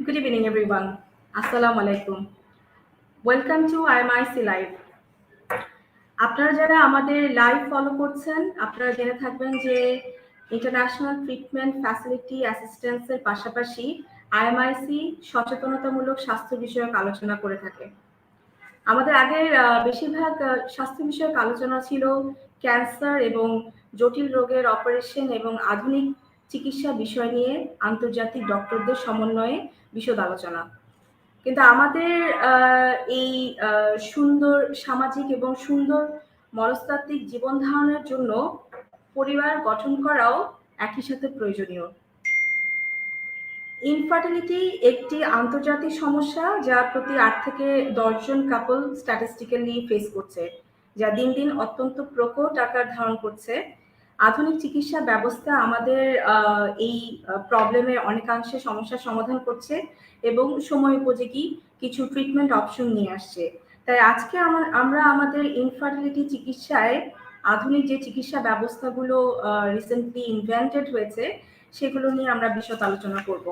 Good evening, everyone. Assalamu alaikum. Welcome to IMIC Live. আপনারা যারা আমাদের লাইভ ফলো করছেন, আপনারা জেনে থাকবেন যে ইন্টারন্যাশনাল ট্রিটমেন্ট ফ্যাসিলিটি অ্যাসিস্ট্যান্সের পাশাপাশি আইএমআইসি সচেতনতামূলক স্বাস্থ্য বিষয়ক আলোচনা করে থাকে। আমাদের আগের বেশিরভাগ স্বাস্থ্য বিষয়ক আলোচনা ছিল ক্যান্সার এবং জটিল রোগের অপারেশন এবং আধুনিক চিকিৎসা বিষয় নিয়ে আন্তর্জাতিক ডক্টরদের সমন্বয়ে বিশদ আলোচনা। কিন্তু আমাদের এই সুন্দর সামাজিক এবং সুন্দর মনস্তাত্ত্বিক জীবন ধারণের জন্য পরিবার গঠন করাও একই সাথে প্রয়োজনীয়। ইনফার্টিলিটি একটি আন্তর্জাতিক সমস্যা যা প্রতি 8 থেকে 10 জন কাপল স্ট্যাটিস্টিক্যালি ফেস করছে, যা দিন দিন অত্যন্ত প্রকট আকার ধারণ করছে। আধুনিক চিকিৎসা ব্যবস্থা আমাদের এই প্রবলেমের অনেকাংশে সমস্যার সমাধান করছে এবং সময় উপযোগী কিছু ট্রিটমেন্ট অপশন নিয়ে আসছে। তাই আজকে আমরা আমাদের ইনফার্টিলিটি চিকিৎসায় আধুনিক যে চিকিৎসা ব্যবস্থাগুলো রিসেন্টলি ইনভেন্টেড হয়েছে সেগুলো নিয়ে আমরা বিশদ আলোচনা করব।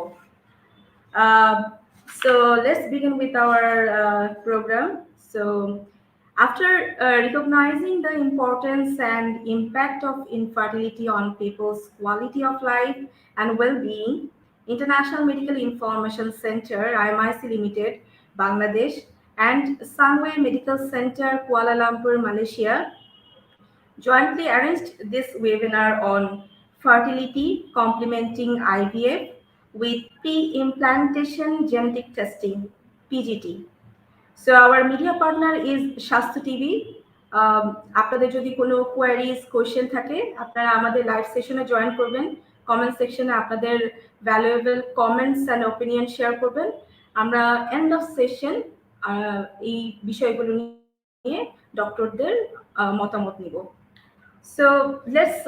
So let's begin with our program. So after recognizing the importance and impact of infertility on people's quality of life and well-being, International Medical Information Center, IMIC Limited, Bangladesh, and Sunway Medical Center, Kuala Lumpur, Malaysia, jointly arranged this webinar on fertility complementing IVF with pre-implantation genetic testing, PGT. So our media partner is Shahid TV. আপনাদের যদি কোনো queries question থাকে আপনারা আমাদের live সেশনে join করবেন, comment সেকশনে আপনাদের valuable comments and opinion share করবেন। আমরা এন্ড অফ সেশন এই বিষয়গুলো নিয়ে ডক্টরদের মতামত নিব। So let's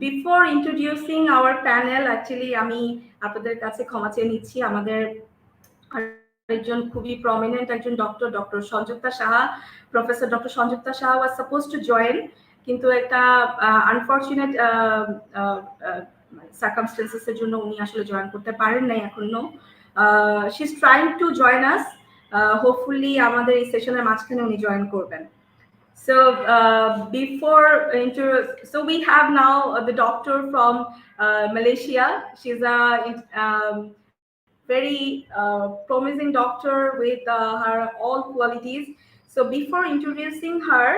before introducing our panel, actually আমি আপনাদের কাছে ক্ষমা চেয়ে নিচ্ছি। আমাদের একজন খুবই প্রমিনেন্ট একজন doctor Sanjukta Saha, professor doctor Sanjukta Saha was supposed to join, কিন্তু একটা আনফরচুনেট সার্কামস্টেন্সেস এর জন্য উনি আসলে জয়েন করতে পারেন নাই এখনো। She is trying to join us, hopefully আমাদের এই সেশনের মাঝখানে উনি জয়েন করবেন। So so we have now the doctor from Malaysia. She's a very promising doctor with her all qualities. So before introducing her,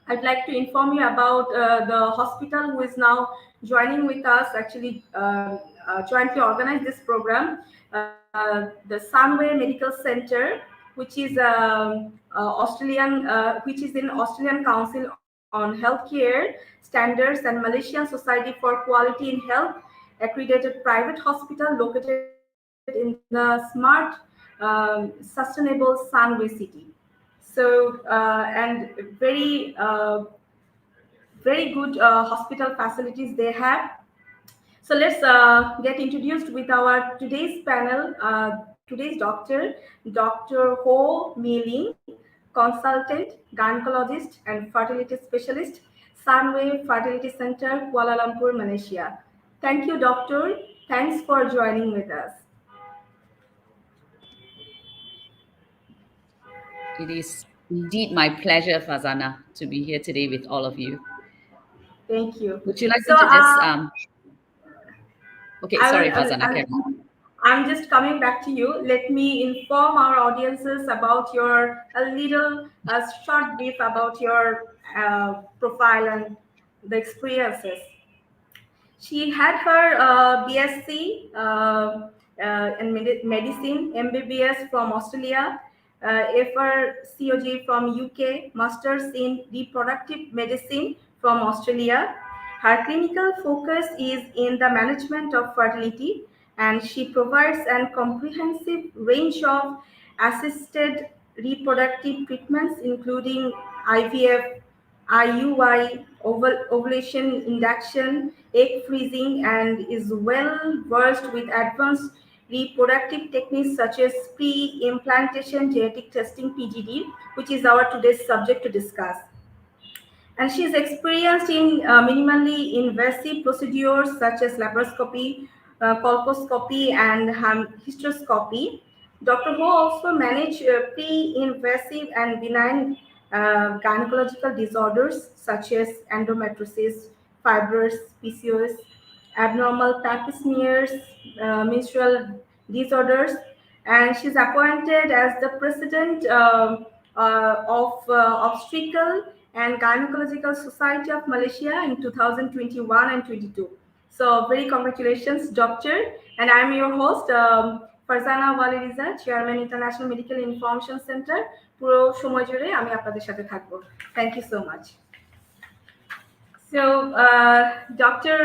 I'd like to inform you about the hospital who is now joining with us, actually jointly organized this program, the Sunway Medical Center, which is which is in Australian Council on Healthcare Standards and Malaysian Society for Quality in Health, accredited private hospital located in the smart, sustainable Sunway city. So and very good hospital facilities they have. So let's get introduced with our today's panel. Today's doctor, Dr. Mei Lin, consultant, gynecologist, and fertility specialist, Sunway Fertility Center, Kuala Lumpur, Malaysia. Thank you, doctor. Thanks for joining with us. It is indeed my pleasure, Farzana, to be here today with all of you. Thank you. Would you like me to just okay, sorry, Farzana. I'm just coming back to you. Let me inform our audiences about a little short brief about your profile and the experiences. She had her BSc in medicine, MBBS from Australia, FRCOG from UK, Masters in Reproductive Medicine from Australia. Her clinical focus is in the management of fertility, and she provides a comprehensive range of assisted reproductive treatments including IVF, IUI, ovulation induction, egg freezing, and is well versed with advanced reproductive techniques such as pre-implantation genetic testing, PGT, which is our today's subject to discuss. And she is experienced in minimally invasive procedures such as laparoscopy, colposcopy and hysteroscopy. Dr. Ho also manage pre-invasive and benign gynecological disorders such as endometriosis, fibroids, PCOS, abnormal pap smears, menstrual disorders, and she's appointed as the president of Obstetrical and Gynecological Society of Malaysia in 2021 and 22. So very congratulations, doctor. And I'm your host, Farzana Wali Liza, Chairman International Medical Information Center. পুরো সময় জুড়ে আমি আপনাদের সাথে থাকবো। Thank you so much. So, Dr.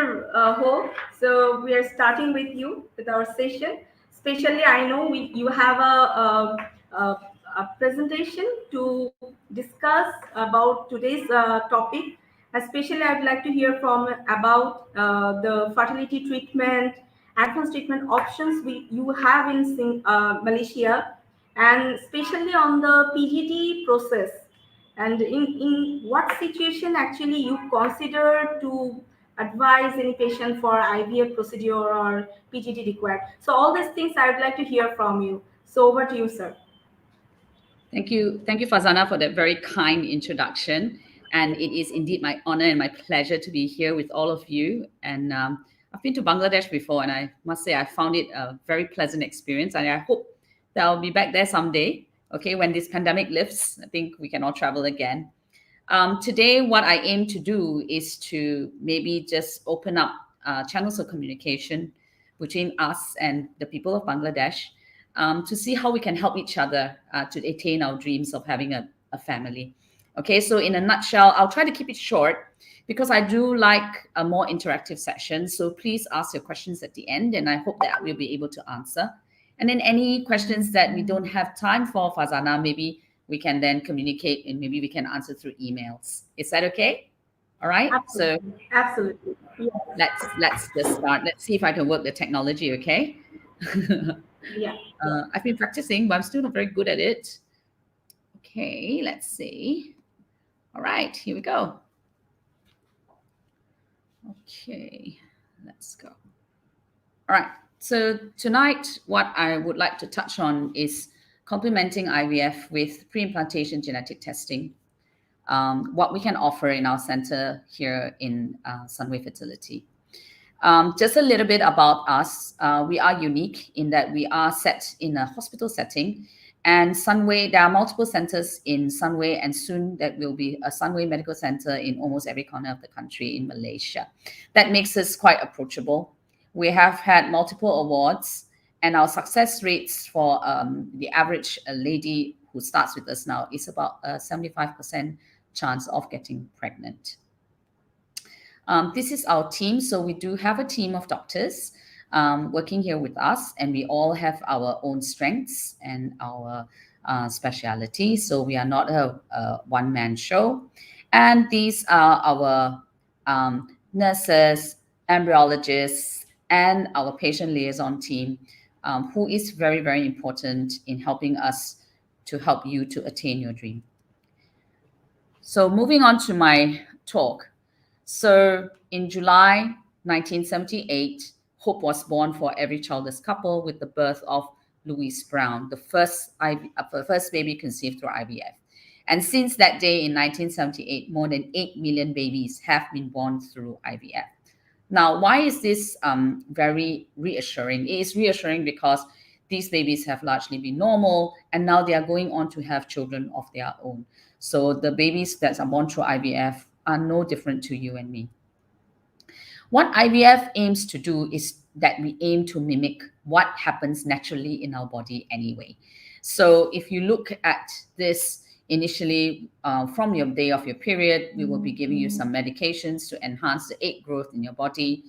Ho, so we are starting with you with our session. Especially, I know you have a presentation to discuss about today's topic. Especially, I'd like to hear from about the fertility treatment, advanced treatment options you have in Malaysia, and especially on the PGT process. And in what situation actually you consider to advise any patient for IVF procedure or PGT required? So all these things I would like to hear from you. So over to you, sir. Thank you, Farzana, for that very kind introduction. And it is indeed my honor and my pleasure to be here with all of you. And I've been to Bangladesh before, and I must say I found it a very pleasant experience. And I hope that I'll be back there someday. Okay, when this pandemic lifts, I think we can all travel again. Today, what I aim to do is to maybe just open up channels of communication between us and the people of Bangladesh, to see how we can help each other to attain our dreams of having a family. Okay, so in a nutshell, I'll try to keep it short because I do like a more interactive session. So please ask your questions at the end, and I hope that we'll be able to answer. And then any questions that we don't have time for, Farzana, maybe we can then communicate and maybe we can answer through emails. Is that okay? All right. Absolutely. So absolutely. Let's just start. Let's see if I can work the technology. Okay. Yeah. I've been practicing, but I'm still not very good at it. Okay, let's see. All right, here we go. Okay, let's go. All right, so tonight, what I would like to touch on is complementing IVF with pre-implantation genetic testing, what we can offer in our center here in Sunway Fertility. Just a little bit about us. We are unique in that we are set in a hospital setting, and Sunway, there are multiple centers in Sunway, and soon there will be a Sunway Medical Center in almost every corner of the country in Malaysia. That makes us quite approachable. We have had multiple awards, and our success rates for the average lady who starts with us now is about a 75% chance of getting pregnant. This is our team. So we do have a team of doctors working here with us, and we all have our own strengths and our speciality. So we are not a one-man show. And these are our nurses, embryologists, and our patient liaison team, who is very, very important in helping us to help you to attain your dream. So moving on to my talk. So in July 1978, hope was born for every childless couple with the birth of Louise Brown, the first baby conceived through IVF. And since that day in 1978, more than 8 million babies have been born through IVF. Now, why is this very reassuring? It is reassuring because these babies have largely been normal, and now they are going on to have children of their own. So the babies that are born through IVF are no different to you and me. What IVF aims to do is that we aim to mimic what happens naturally in our body anyway. So if you look at this initially from your day of your period, we will be giving you some medications to enhance the egg growth in your body.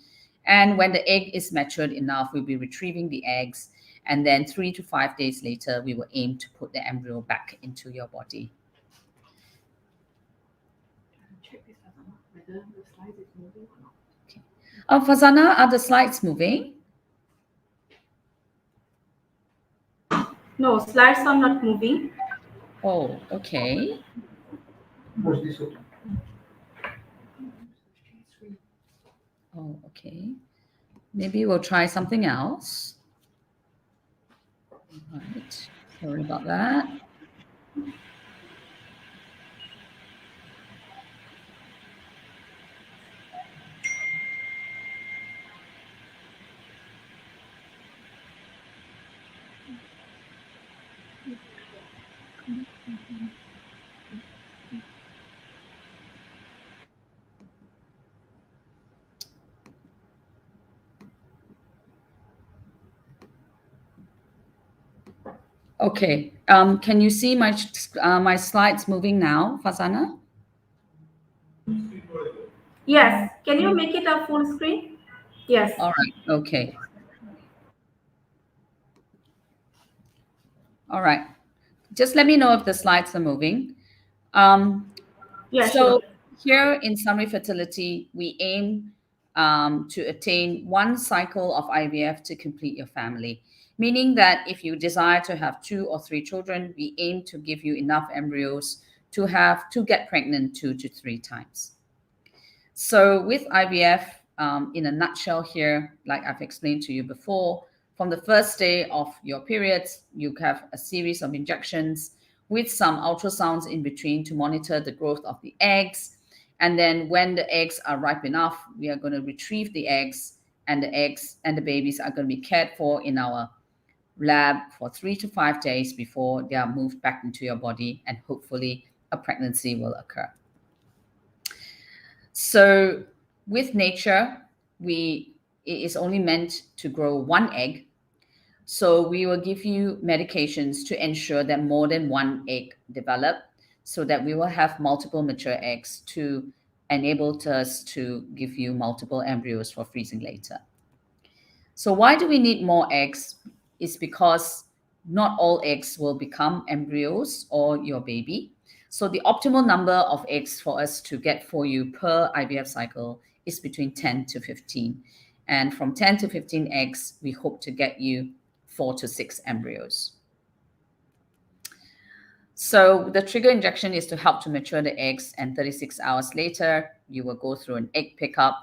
And when the egg is matured enough, we'll be retrieving the eggs. And then 3 to 5 days later, we will aim to put the embryo back into your body. Check this, Farzana, whether the slide is moving or not. Okay. Farzana, are the slides moving? No, slides are not moving. Oh, okay. What's this one? Oh, okay. Maybe we'll try something else. Right. Sorry about that. Okay. Can you see my slides moving now, Farzana? Yes. Can you make it a full screen? Yes. All right. Okay. All right. Just let me know if the slides are moving. Yeah, So sure. here in Sunway Fertility, we aim to attain one cycle of IVF to complete your family, meaning that if you desire to have 2 or 3 children, we aim to give you enough embryos to get pregnant 2 to 3 times. So with IVF, in a nutshell here, like I've explained to you before, from the first day of your periods, you have a series of injections with some ultrasounds in between to monitor the growth of the eggs. And then when the eggs are ripe enough, we are going to retrieve the eggs, and the babies are going to be cared for in our lab for 3 to 5 days before they are moved back into your body, and hopefully a pregnancy will occur. So with nature, it is only meant to grow one egg. So we will give you medications to ensure that more than one egg develop, so that we will have multiple mature eggs to enable us to give you multiple embryos for freezing later. So why do we need more eggs? It's because not all eggs will become embryos or your baby. So the optimal number of eggs for us to get for you per IVF cycle is between 10 to 15. And from 10 to 15 eggs, we hope to get you 4 to 6 embryos. So the trigger injection is to help to mature the eggs, and 36 hours later, you will go through an egg pickup,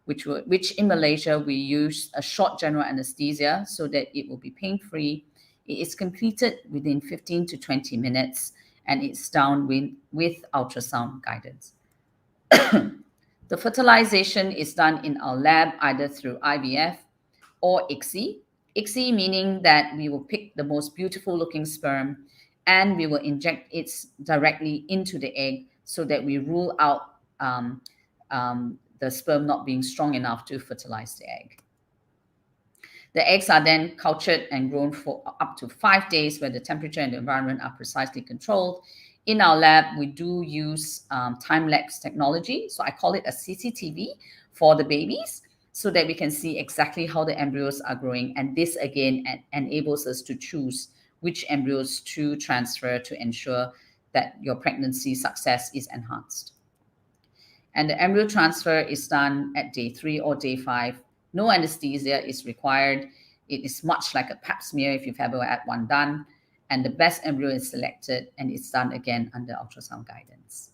which in Malaysia, we use a short general anesthesia so that it will be pain-free. It is completed within 15 to 20 minutes, and it's done with ultrasound guidance. The fertilization is done in our lab, either through IVF or ICSI. ICSI meaning that we will pick the most beautiful looking sperm and we will inject it directly into the egg so that we rule out the sperm not being strong enough to fertilize the egg. The eggs are then cultured and grown for up to 5 days, where the temperature and the environment are precisely controlled. In our lab, we do use time-lapse technology. So I call it a CCTV for the babies, so that we can see exactly how the embryos are growing. And this, again, enables us to choose which embryos to transfer to ensure that your pregnancy success is enhanced. And the embryo transfer is done at day 3 or day 5. No anesthesia is required. It is much like a pap smear if you've ever had one done. And the best embryo is selected, and it's done again under ultrasound guidance.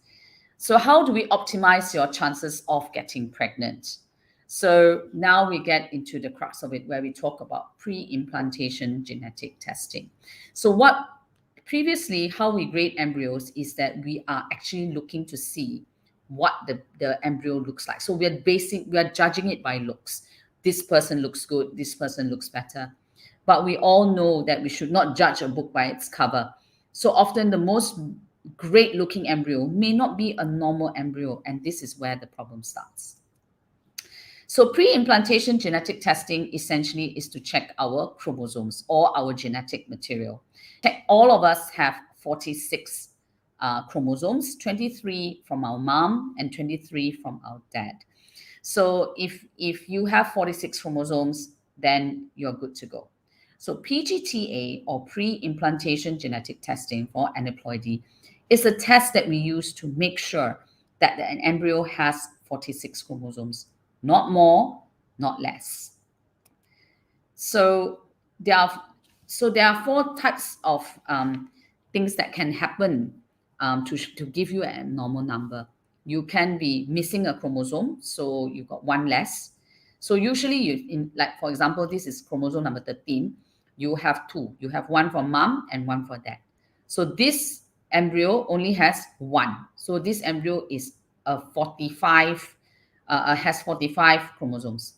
So how do we optimize your chances of getting pregnant? So now we get into the crux of it, where we talk about pre-implantation genetic testing. So previously, how we grade embryos is that we are actually looking to see what the embryo looks like. So we are judging it by looks. This person looks good, this person looks better. But we all know that we should not judge a book by its cover. So often the most great looking embryo may not be a normal embryo, and this is where the problem starts. So pre-implantation genetic testing essentially is to check our chromosomes or our genetic material. All of us have 46 chromosomes, 23 from our mom and 23 from our dad. So if you have 46 chromosomes, then you're good to go. So PGTA, or pre-implantation genetic testing for aneuploidy, is a test that we use to make sure that an embryo has 46 chromosomes, not more, not less. So there are 4 types of things that can happen to give you a normal number. You can be missing a chromosome, so you've got one less. So usually like for example, this is chromosome number 13. You have two. You have one for mom and one for dad. So this embryo only has one. So this embryo is has 45 chromosomes.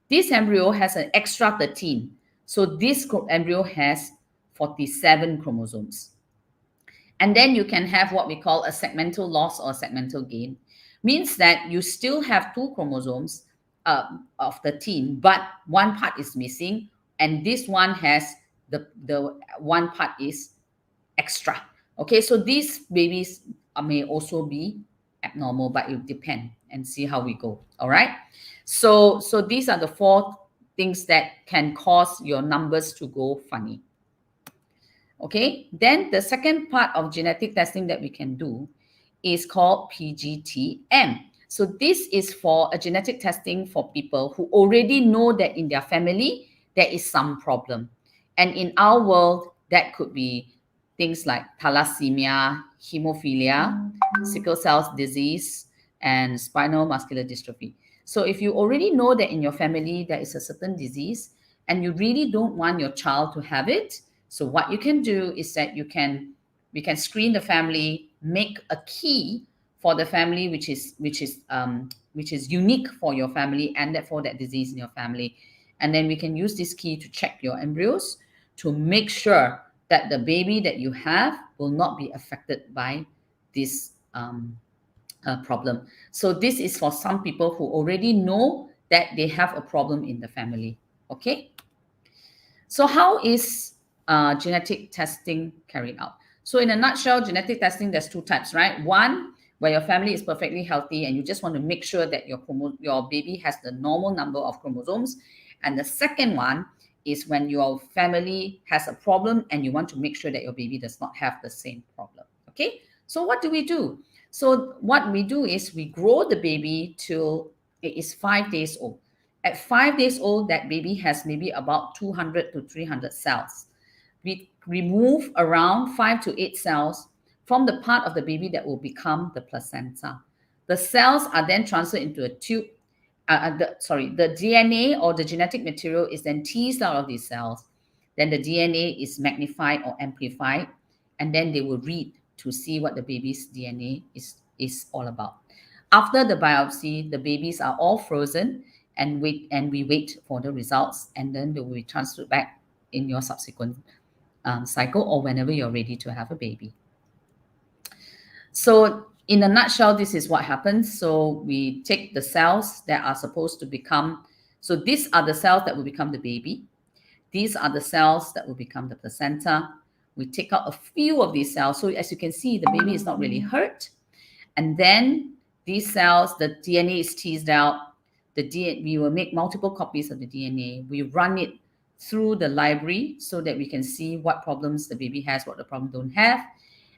This embryo has an extra 13. So this embryo has 47 chromosomes. And then you can have what we call a segmental loss or segmental gain. Means that you still have two chromosomes of 13, but one part is missing, and this one has the one part is extra. Okay, so these babies may also be abnormal, but it depends and see how we go. All right. So these are the 4 things that can cause your numbers to go funny. Okay, then the second part of genetic testing that we can do is called Pgtm. So this is for a genetic testing for people who already know that in their family there is some problem. And in our world, that could be things like thalassemia, hemophilia, sickle cell disease, and spinal muscular dystrophy. So if you already know that in your family there is a certain disease and you really don't want your child to have it, so what you can do is that we can screen the family, make a key for the family which is unique for your family and for that disease in your family, and then we can use this key to check your embryos to make sure that the baby that you have will not be affected by this problem. So this is for some people who already know that they have a problem in the family. Okay. So how is genetic testing carried out? So in a nutshell, genetic testing, there's 2 types, right? One, where your family is perfectly healthy and you just want to make sure that your baby has the normal number of chromosomes. And the second one is when your family has a problem and you want to make sure that your baby does not have the same problem. Okay, so what do we do? So what we do is we grow the baby till it is 5 days old. At 5 days old, that baby has maybe about 200 to 300 cells. We remove around 5 to 8 cells from the part of the baby that will become the placenta. The cells are then transferred into a tube. The DNA or the genetic material is then teased out of these cells. Then the DNA is magnified or amplified, and then they will read to see what the baby's DNA is all about. After the biopsy, the babies are all frozen and we wait for the results, and then they will be transferred back in your subsequent cycle or whenever you're ready to have a baby. So in a nutshell, this is what happens. So we take the cells that are supposed to become, so these are the cells that will become the baby. These are the cells that will become the placenta. We take out a few of these cells. So as you can see, the baby is not really hurt. And then these cells, the DNA is teased out. We will make multiple copies of the DNA. We run it through the library so that we can see what problems the baby has, what the problem don't have.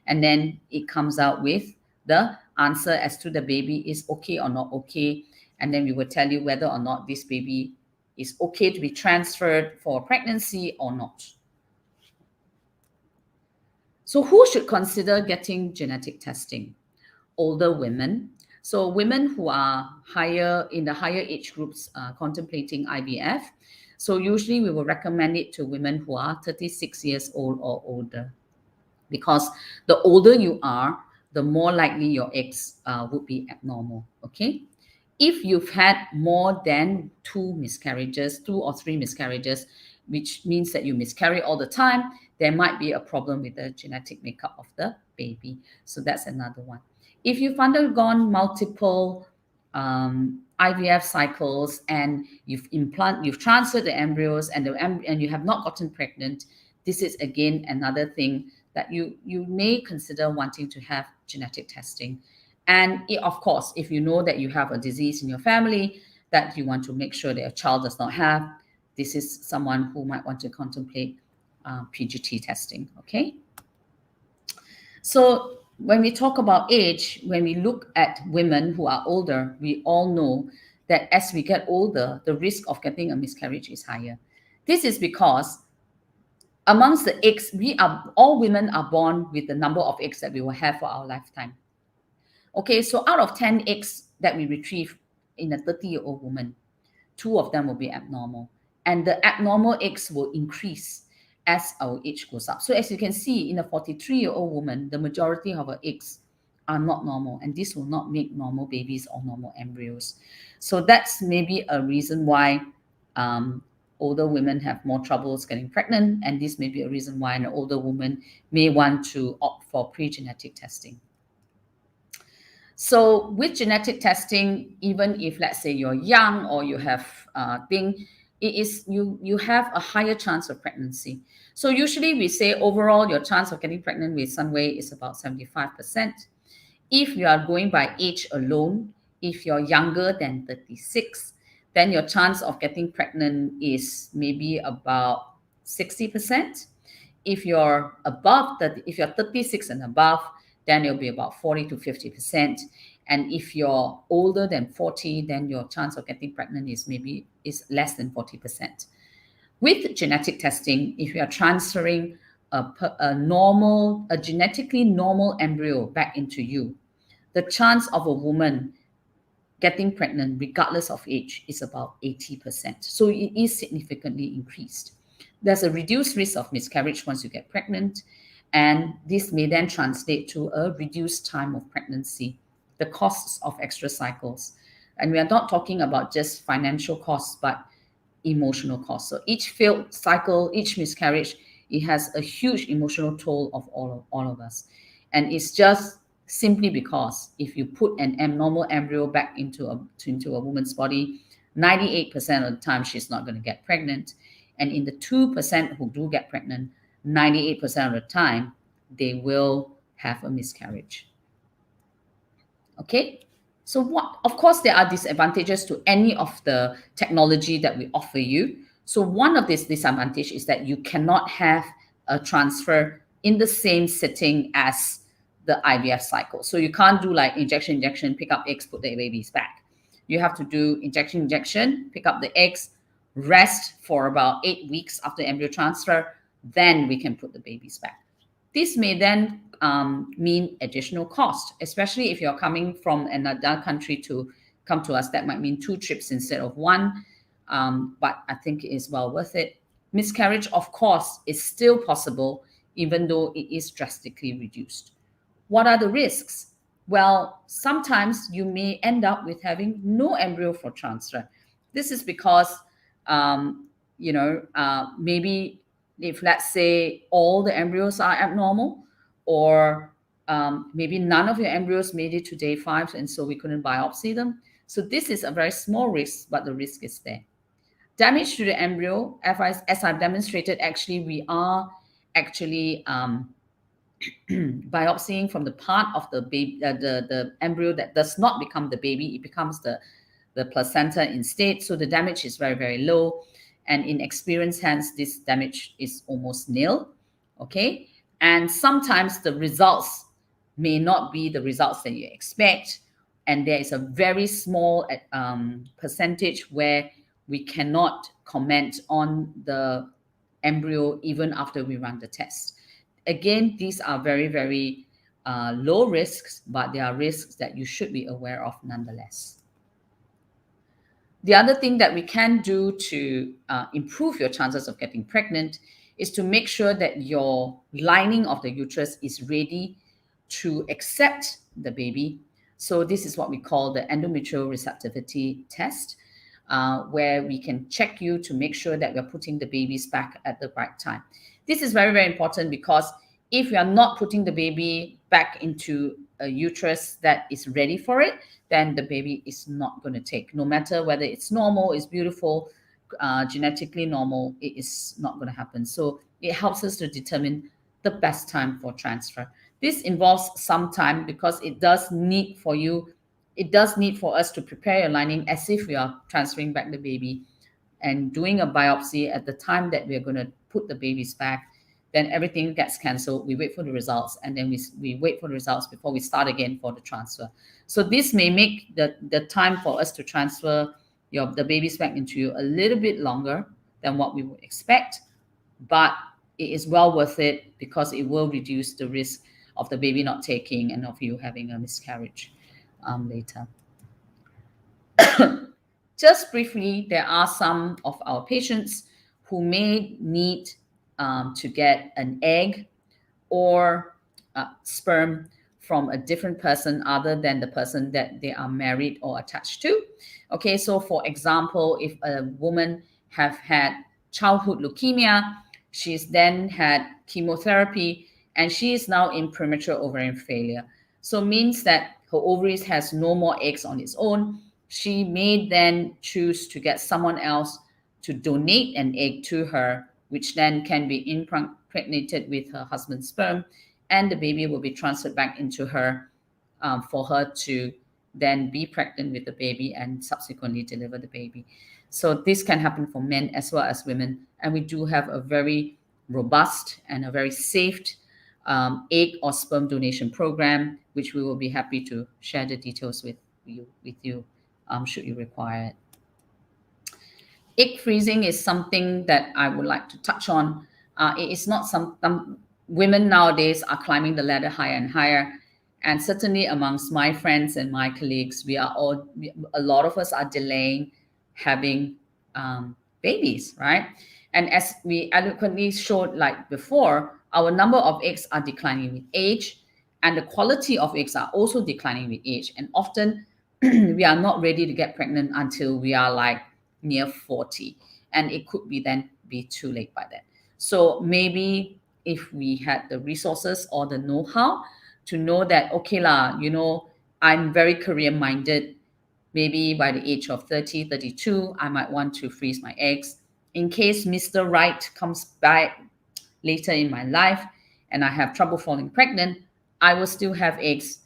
And then it comes out with the answer as to the baby is okay or not okay. And then we will tell you whether or not this baby is okay to be transferred for pregnancy or not. So who should consider getting genetic testing? Older women. So women who are in the higher age groups contemplating IVF. So usually we will recommend it to women who are 36 years old or older, because the older you are, the more likely your eggs would be abnormal. Okay. If you've had more than 2 or 3 miscarriages, which means that you miscarry all the time, there might be a problem with the genetic makeup of the baby. So that's another one. If you've undergone multiple IVF cycles and you've transferred the embryos and you have not gotten pregnant, this is again another thing that you may consider wanting to have genetic testing. And of course, if you know that you have a disease in your family that you want to make sure that your child does not have, this is someone who might want to contemplate PGT testing. Okay. So when we talk about age, when we look at women who are older, we all know that as we get older, the risk of getting a miscarriage is higher. This is because amongst the eggs, all women are born with the number of eggs that we will have for our lifetime. Okay, so out of 10 eggs that we retrieve in a 30-year-old woman, 2 of them will be abnormal. And the abnormal eggs will increase as our age goes up. So as you can see, in a 43-year-old woman, the majority of her eggs are not normal, and this will not make normal babies or normal embryos. So that's maybe a reason why older women have more troubles getting pregnant, and this may be a reason why an older woman may want to opt for pre-genetic testing. So with genetic testing, even if let's say you're young or you have you have a higher chance of pregnancy. So usually we say overall your chance of getting pregnant with Sunway is about 75%. If you are going by age alone, if you're younger than 36, then your chance of getting pregnant is maybe about 60%. If you're above that, if you're 36 and above, then it'll be about 40 to 50%. And if you're older than 40, then your chance of getting pregnant is less than 40%. With genetic testing, if you are transferring a genetically normal embryo back into you, the chance of a woman getting pregnant, regardless of age, is about 80%. So it is significantly increased. There's a reduced risk of miscarriage once you get pregnant, and this may then translate to a reduced time of pregnancy, the costs of extra cycles. And we are not talking about just financial costs, but emotional costs. So each failed cycle, each miscarriage, it has a huge emotional toll of all of us. And it's just simply because if you put an abnormal embryo back into a woman's body, 98% of the time she's not going to get pregnant. And in the 2% who do get pregnant, 98% of the time, they will have a miscarriage. Okay? So of course, there are disadvantages to any of the technology that we offer you. So one of these disadvantages is that you cannot have a transfer in the same setting as the IVF cycle. So you can't do like injection, pick up eggs, put the babies back. You have to do injection, pick up the eggs, rest for about 8 weeks after embryo transfer, then we can put the babies back. This may then mean additional cost, especially if you're coming from another country to come to us. That might mean 2 trips instead of 1, but I think it is well worth it. Miscarriage, of course, is still possible, even though it is drastically reduced. What are the risks? Well, sometimes you may end up with having no embryo for transfer. This is because, maybe if let's say all the embryos are abnormal, or maybe none of your embryos made it to day 5, and so we couldn't biopsy them. So this is a very small risk, but the risk is there. Damage to the embryo, as I've demonstrated, actually, we are actually biopsying from the part of the baby, the embryo that does not become the baby. It becomes the placenta instead. So the damage is very, very low. And in experienced hands, this damage is almost nil. Okay. And sometimes the results may not be the results that you expect. And there is a very small percentage where we cannot comment on the embryo even after we run the test. Again, these are very, very low risks, but they are risks that you should be aware of nonetheless. The other thing that we can do to improve your chances of getting pregnant is to make sure that your lining of the uterus is ready to accept the baby. So this is what we call the endometrial receptivity test, where we can check you to make sure that we're putting the babies back at the right time. This is very, very important, because if we are not putting the baby back into a uterus that is ready for it, then the baby is not going to take. No matter whether it's normal, it's beautiful, genetically normal, it is not going to happen. So it helps us to determine the best time for transfer. This involves some time, because it does need for us to prepare your lining as if we are transferring back the baby, and doing a biopsy at the time that we're going to put the babies back. Then everything gets cancelled. We wait for the results, and then we wait for the results before we start again for the transfer. So this may make the time for us to transfer the babies back into you a little bit longer than what we would expect, but it is well worth it, because it will reduce the risk of the baby not taking and of you having a miscarriage later. Just briefly, there are some of our patients who may need to get an egg or sperm from a different person other than the person that they are married or attached to. Okay, so for example, if a woman have had childhood leukemia, she's then had chemotherapy, and she is now in premature ovarian failure. So means that her ovaries has no more eggs on its own. She may then choose to get someone else to donate an egg to her, which then can be impregnated with her husband's sperm, and the baby will be transferred back into her for her to then be pregnant with the baby and subsequently deliver the baby. So this can happen for men as well as women, and we do have a very robust and a very safe egg or sperm donation program, which we will be happy to share the details with you should you require it. Egg freezing is something that I would like to touch on. It is not something women nowadays are climbing the ladder higher and higher. And certainly amongst my friends and my colleagues, a lot of us are delaying having babies, right? And as we adequately showed like before, our number of eggs are declining with age, and the quality of eggs are also declining with age. And often we are not ready to get pregnant until we are like near 40, and it could then be too late by then. So maybe if we had the resources or the know-how to know that, okay lah, I'm very career minded, maybe by the age of 30, 32, I might want to freeze my eggs in case Mr. Right comes by later in my life and I have trouble falling pregnant. I will still have eggs,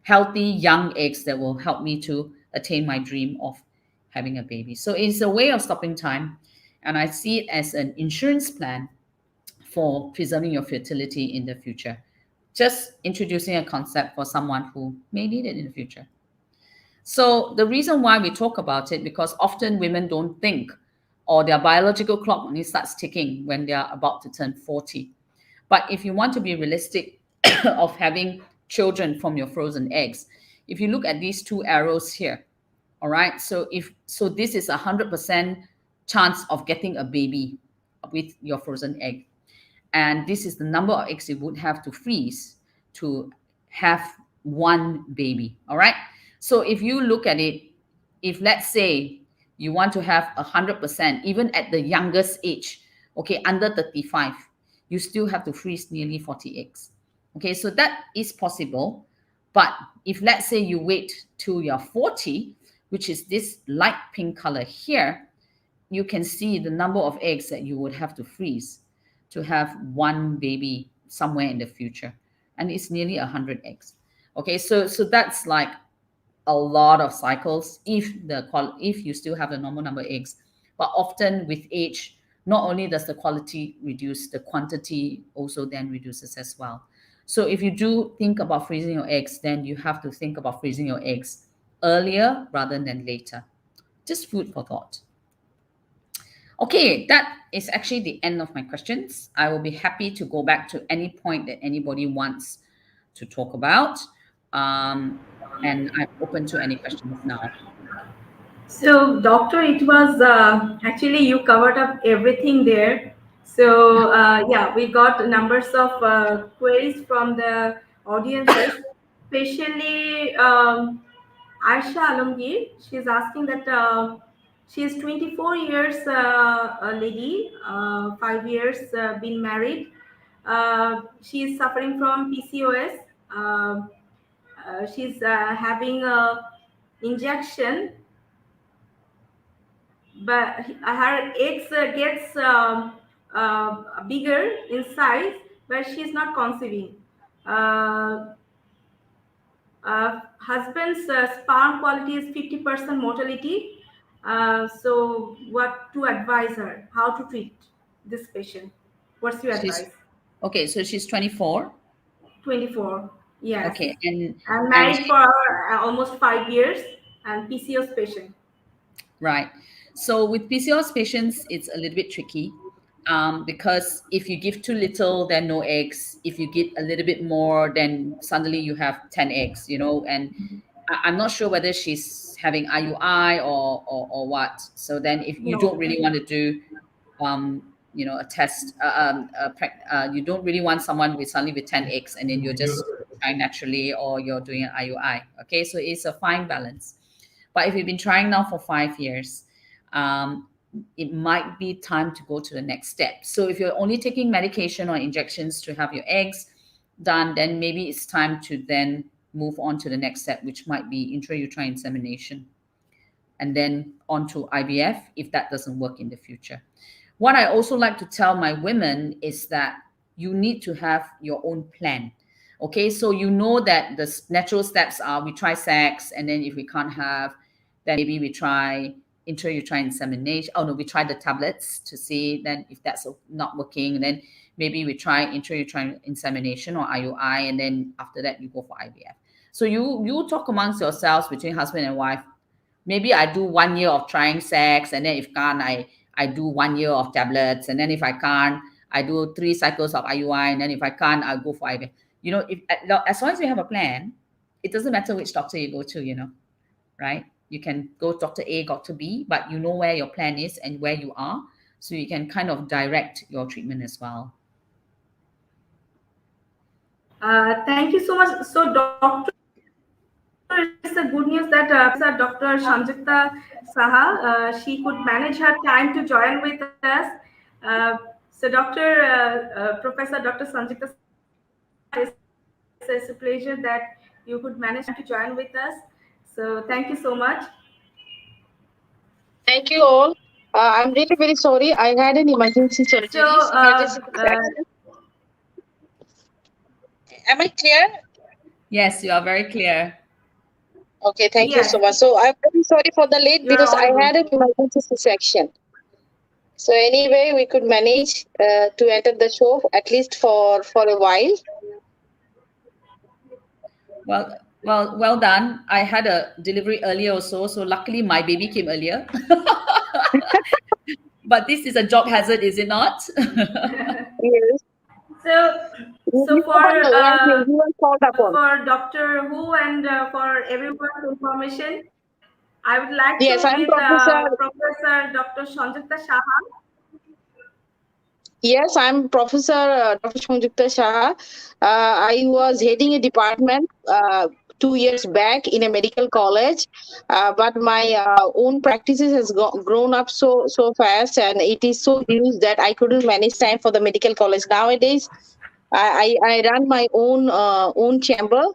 healthy young eggs that will help me to attain my dream of having a baby. So it's a way of stopping time, and I see it as an insurance plan for preserving your fertility in the future. Just introducing a concept for someone who may need it in the future. So the reason why we talk about it, because often women don't think, or their biological clock only starts ticking when they are about to turn 40. But if you want to be realistic of having children from your frozen eggs, if you look at these two arrows here, all right, so this is 100% chance of getting a baby with your frozen egg. And this is the number of eggs you would have to freeze to have one baby, all right? So if you look at it, if let's say you want to have 100%, even at the youngest age, okay, under 35, you still have to freeze nearly 40 eggs. Okay, so that is possible. But if let's say you wait till you're 40, which is this light pink color here, you can see the number of eggs that you would have to freeze to have one baby somewhere in the future. And it's nearly 100 eggs. Okay, so that's like a lot of cycles if you still have the normal number of eggs. But often with age, not only does the quality reduce, the quantity also then reduces as well. So if you do think about freezing your eggs, then you have to think about freezing your eggs earlier rather than later. Just food for thought. Okay, that is actually the end of my questions. I will be happy to go back to any point that anybody wants to talk about. And I'm open to any questions now. So, doctor, it was actually you covered up everything there. So, yeah, we got numbers of queries from the audiences, especially Aisha Alamgir. She's asking that she is 24 years a lady, 5 years been married. She is suffering from PCOS. She's having a injection, but her eggs gets bigger in size, but she's not conceiving. Uh, Husband's sperm quality is 50% mortality. So what to advise her? How to treat this patient? What's your advice? Okay, so she's 24. 24. Yes. Okay, and married for almost 5 years, and PCOS patient. Right. So with PCOS patients, it's a little bit tricky because if you give too little, then no eggs. If you give a little bit more, then suddenly you have 10 eggs, and I'm not sure whether she's having IUI or what. So then if you don't really want to do a test, you don't really want someone with suddenly with 10 eggs and then you're just trying naturally or you're doing an IUI. Okay, so it's a fine balance. But if you've been trying now for 5 years, it might be time to go to the next step. So if you're only taking medication or injections to have your eggs done, then maybe it's time to then move on to the next step, which might be intrauterine insemination, and then on to IVF if that doesn't work in the future. What I also like to tell my women is that you need to have your own plan. Okay, so you know that the natural steps are we try sex, and then if we can't have, then maybe we try intrauterine insemination. Oh no, we try the tablets to see then if that's not working, then maybe we try intrauterine insemination or IUI, and then after that you go for IVF. So you talk amongst yourselves between husband and wife. Maybe I do 1 year of trying sex, and then if can't, I do 1 year of tablets, and then if I can't, I do 3 cycles of IUI, and then if I can't, I'll go for IVF. As long as you have a plan, it doesn't matter which doctor you go to, right? You can go Dr. A, Dr. B, but you know where your plan is and where you are, so you can kind of direct your treatment as well. Thank you so much. So, Doctor, it's a good news that Dr. Sangjukta Saha, she could manage her time to join with us. So, Professor Dr. Sangjukta Saha, it's a pleasure that you could manage to join with us. So, thank you so much. Thank you all. I'm really very sorry. I had an emergency surgery. So, am I clear? Yes, you are very clear. Okay, thank you so much. So I'm very sorry for the late because I had an emergency C-section. So anyway, we could manage to enter the show at least for a while. Well done. I had a delivery earlier also, so luckily my baby came earlier. But this is a job hazard, is it not? Yes. So for Dr. Who and for everyone's information, I would like to meet Professor Dr. Sangjukta Saha. Yes, I'm Professor Dr. Sangjukta Saha. I was heading a department 2 years back in a medical college, but my own practices has grown up so fast, and it is so huge that I couldn't manage time for the medical college. Nowadays, I run my own chamber.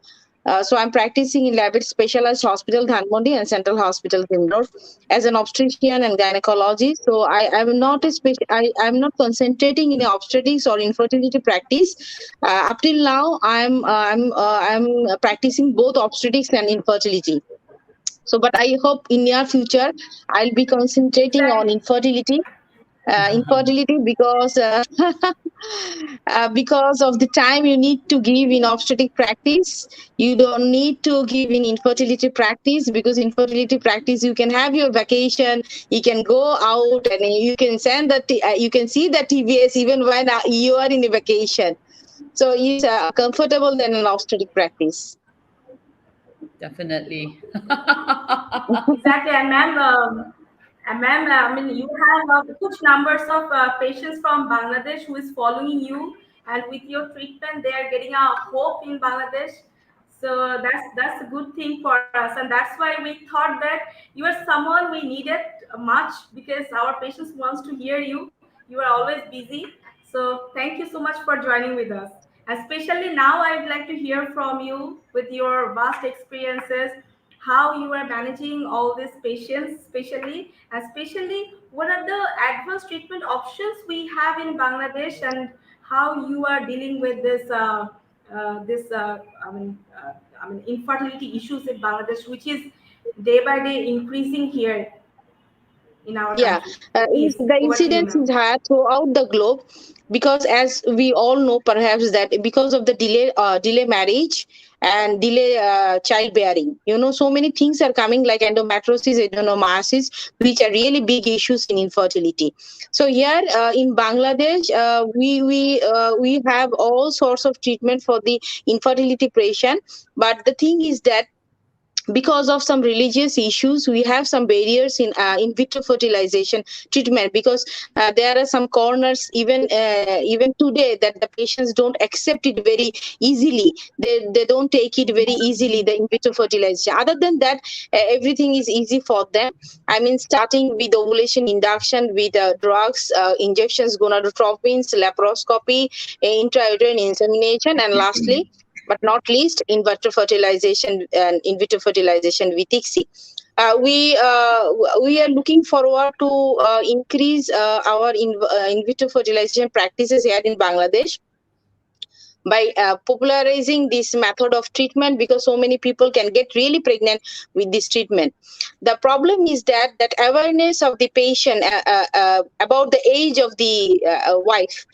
So I'm practicing in Labit Specialized Hospital, Dhanmondi, and Central Hospital, Indore, as an obstetrician and gynecologist. So I'm not I'm not concentrating in obstetrics or infertility practice. Up till now, I'm practicing both obstetrics and infertility. So, but I hope in near future I'll be concentrating on infertility. Because because of the time you need to give in obstetric practice, you don't need to give in infertility practice, because infertility practice you can have your vacation, you can go out and you can send that you can see the TVS even when you are in a vacation. So it's comfortable than an obstetric practice. Definitely. Exactly, and ma'am, I mean, you have huge numbers of patients from Bangladesh who is following you, and with your treatment, they are getting a hope in Bangladesh. So that's a good thing for us, and that's why we thought that you are someone we needed much, because our patients wants to hear you. You are always busy, so thank you so much for joining with us. Especially now, I'd like to hear from you with your vast experiences, how you are managing all these patients, especially what are the advanced treatment options we have in Bangladesh, and how you are dealing with this infertility issues in Bangladesh, which is day by day increasing here in our country. The incidence is high throughout the globe, because as we all know perhaps that because of the delay marriage and delay childbearing, so many things are coming like endometriosis, adenomyosis, which are really big issues in infertility. So here in Bangladesh, we have all sorts of treatment for the infertility patient, but the thing is that because of some religious issues, we have some barriers in vitro fertilization treatment, because there are some corners even today that the patients don't accept it very easily. They don't take it very easily, the in vitro fertilization. Other than that, everything is easy for them. I mean, starting with ovulation induction with drugs, injections, gonadotropins, laparoscopy, intrauterine insemination, and lastly but not least, in vitro fertilization and in vitro fertilization with ICSI. We are looking forward to increase our in vitro fertilization practices here in Bangladesh by popularizing this method of treatment, because so many people can get really pregnant with this treatment. The problem is that awareness of the patient about the age of the wife,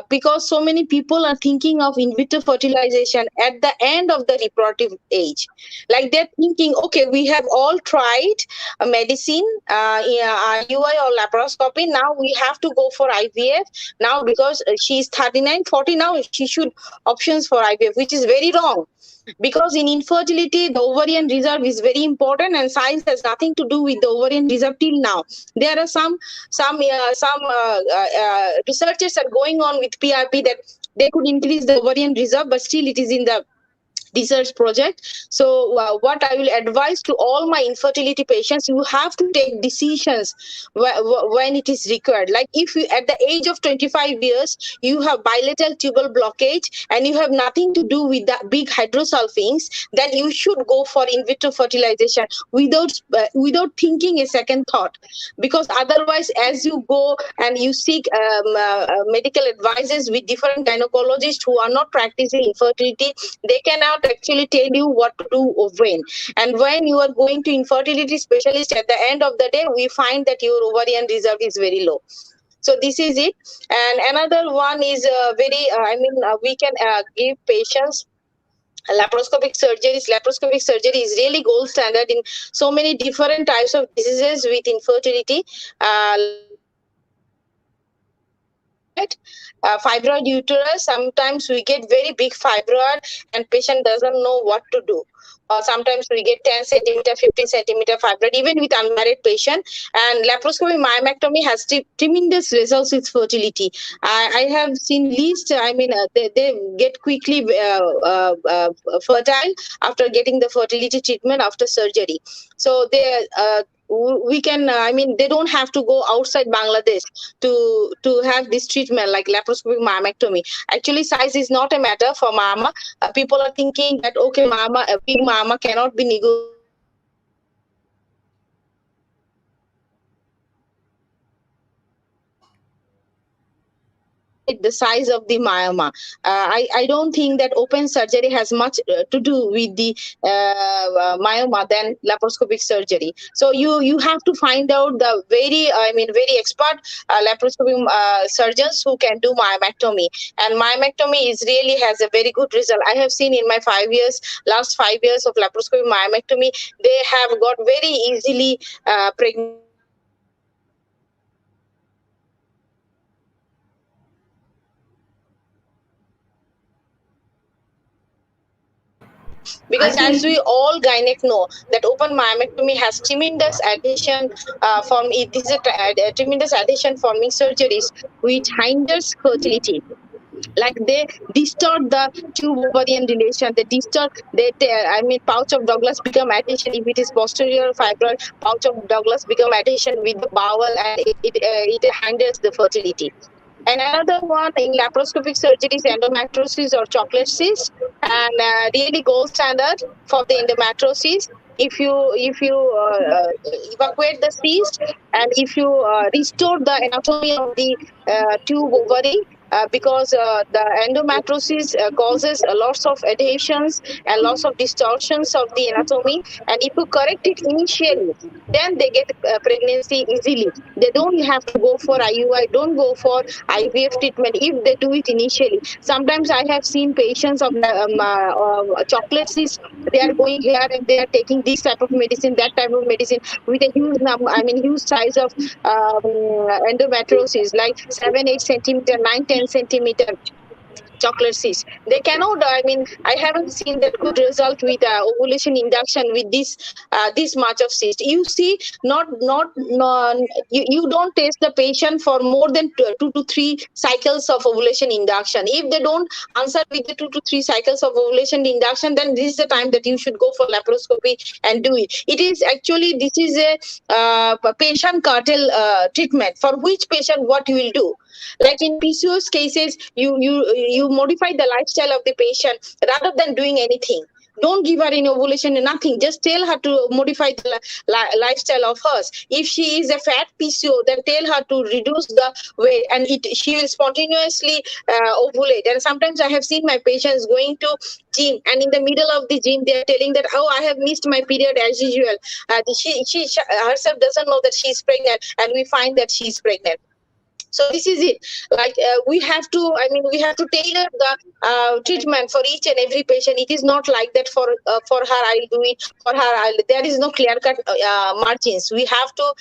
because so many people are thinking of in vitro fertilization at the end of the reproductive age. Like they're thinking, okay, we have all tried medicine, IUI or laparoscopy, now we have to go for IVF now, because she's 39, 40 now, she should options for IVF, which is very wrong. Because in infertility, the ovarian reserve is very important, and science has nothing to do with the ovarian reserve till now. There are some researchers are going on with PRP that they could increase the ovarian reserve, but still it is in the research project. So what I will advise to all my infertility patients, you have to take decisions when it is required. Like if you at the age of 25 years you have bilateral tubal blockage and you have nothing to do with the big hydrosulfings, then you should go for in vitro fertilization without thinking a second thought. Because otherwise, as you go and you seek medical advices with different gynecologists who are not practicing infertility, they cannot actually tell you what to do or when. And when you are going to infertility specialist, at the end of the day, we find that your ovarian reserve is very low. So this is it. And another one is we can give patients laparoscopic surgeries. Laparoscopic surgery is really gold standard in so many different types of diseases with infertility. Fibroid uterus, sometimes we get very big fibroid and patient doesn't know what to do. Sometimes we get 10 centimeter, 15 centimeter fibroid, even with unmarried patient. And laparoscopic myomectomy has tremendous results with fertility. I have seen least, they get quickly fertile after getting the fertility treatment after surgery. So we can they don't have to go outside Bangladesh to have this treatment like laparoscopic myomectomy. Actually, size is not a matter for mama. People are thinking that okay, a big mama cannot be negotiated. The size of the myoma. I don't think that open surgery has much to do with the myoma than laparoscopic surgery. So you have to find out the very expert laparoscopic surgeons who can do myomectomy. And myomectomy is really has a very good result. I have seen in my last 5 years of laparoscopic myomectomy, they have got very easily pregnant. Because as we all gynec know that open myomectomy has tremendous adhesion tremendous adhesion forming surgeries which hinders fertility. Like they distort the tube ovarian relation, pouch of Douglas become adhesion. If it is posterior fibroid, pouch of Douglas become adhesion with the bowel, and it hinders the fertility. And another one in laparoscopic surgery is endometriosis or chocolate cyst, and really gold standard for the endometriosis. If you evacuate the cyst and if you restore the anatomy of the tube ovary, because the endometriosis causes lots of adhesions and lots of distortions of the anatomy, and if you correct it initially, then they get pregnancy easily. They don't have to go for IUI, don't go for IVF treatment if they do it initially. Sometimes I have seen patients of chocolate cyst, they are going here and they are taking this type of medicine, that type of medicine with a huge size of endometriosis, like 7, 8 centimeter, 9, 10 centimeter. chocolate cyst. They cannot. I mean, I haven't seen that good result with ovulation induction with this much of cyst. You see, you don't test the patient for more than 2 to 3 cycles of ovulation induction. If they don't answer with the 2 to 3 cycles of ovulation induction, then this is the time that you should go for laparoscopy and do it. It is actually, this is a patient cartel treatment. For which patient, what you will do? Like in PCOS cases, you modify the lifestyle of the patient rather than doing anything. Don't give her any ovulation, nothing. Just tell her to modify the lifestyle of hers. If she is a fat PCO, then tell her to reduce the weight, and she will spontaneously ovulate. And sometimes I have seen my patients going to gym, and in the middle of the gym, they are telling that, oh, I have missed my period as usual. She herself doesn't know that she is pregnant, and we find that she is pregnant. So this is it. Like we have to tailor the treatment for each and every patient. It is not like that for her I'll do it, for her there is no clear cut margins. We have to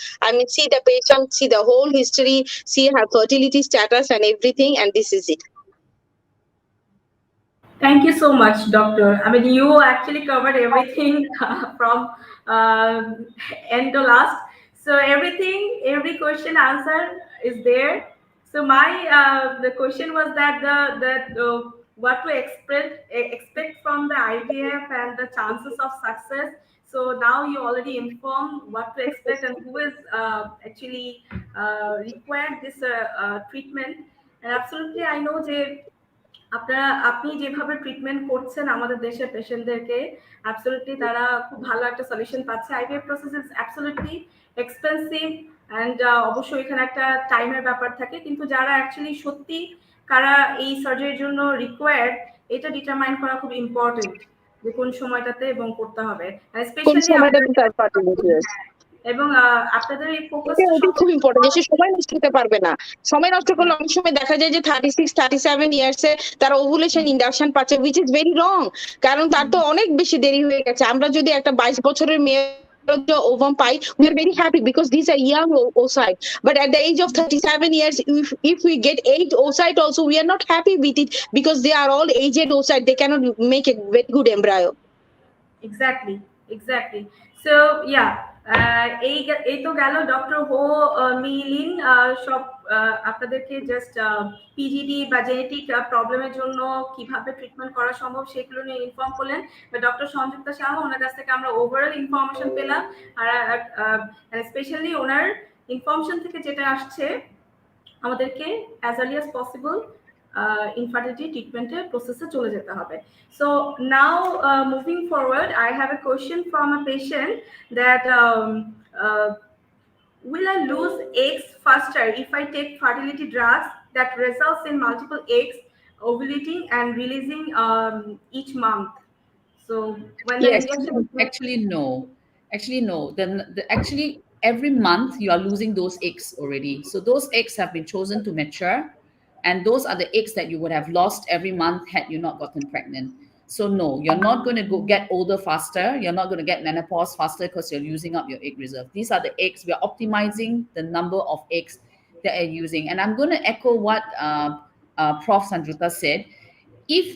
see the patient, see the whole history, see her fertility status and everything, and this is it. Thank you so much, Doctor. I mean, you actually covered everything from end to last. So every question answer is there. So the question was that what to expect from the IVF and the chances of success. So now you already informed what to expect and who is actually required this treatment. And absolutely, I know that আপনি যেভাবে treatment করছেন আমাদের দেশের পেশেন্টদেরকে absolutely তারা খুব ভালো একটা solution পাচ্ছে। IVF process is absolutely expensive and অবশ্যই এখানে একটা টাইমের ব্যাপার থাকে, কিন্তু যারা অ্যাকচুয়ালি সত্যি কারা এই সার্জারির জন্য রিকোয়ার্ড এটা ডিটারমাইন করা খুব ইম্পর্টেন্ট যে কোন সময়টাতে এবং করতে হবে, স্পেশালি এবং আপনাদের এই ফোকাস খুব ইম্পর্টেন্ট। যে সময় নষ্ট করতে পারবে না, সময় নষ্ট করলে অনেক সময় দেখা যায় যে 36-37 ইয়ার্সে তারা ওভুলেশন ইন্ডাকশন পাচ্ছে, which is very wrong, কারণ তার তো অনেক বেশি দেরি হয়ে গেছে। আমরা যদি একটা 22 বছরের মেয়ে ovum pi, we are very happy because these are young oocyte. But at the age of 37 years, if we get 8 oocyte also, we are not happy with it because they are all aged oocyte. They cannot make a very good embryo. Exactly. So yeah, এই তো গেল doctor হো মিলিন সব আপনাদেরকে just PGD বা genetic প্রবলেমের জন্য কিভাবে ট্রিটমেন্ট করা সম্ভব সেগুলো নিয়ে ইনফর্ম করলেন। ডক্টর সংযুক্তা সাহা, ওনার কাছ থেকে আমরা ওভারঅল ইনফরমেশন পেলাম, আর স্পেশালি ওনার ইনফরমেশন থেকে যেটা আসছে আমাদেরকে as early as possible infertility treatment process চলে যেতে হবে. So now moving forward, I have a question from a patient that will I lose eggs faster if I take fertility drugs that results in multiple eggs ovulating and releasing each month? So when yes, actually no. Then actually every month you are losing those eggs already. So those eggs have been chosen to mature. And those are the eggs that you would have lost every month had you not gotten pregnant. So no, you're not going to get older faster. You're not going to get menopause faster because you're using up your egg reserve. These are the eggs. We are optimizing the number of eggs that you're using. And I'm going to echo what Prof. Sangjukta said. If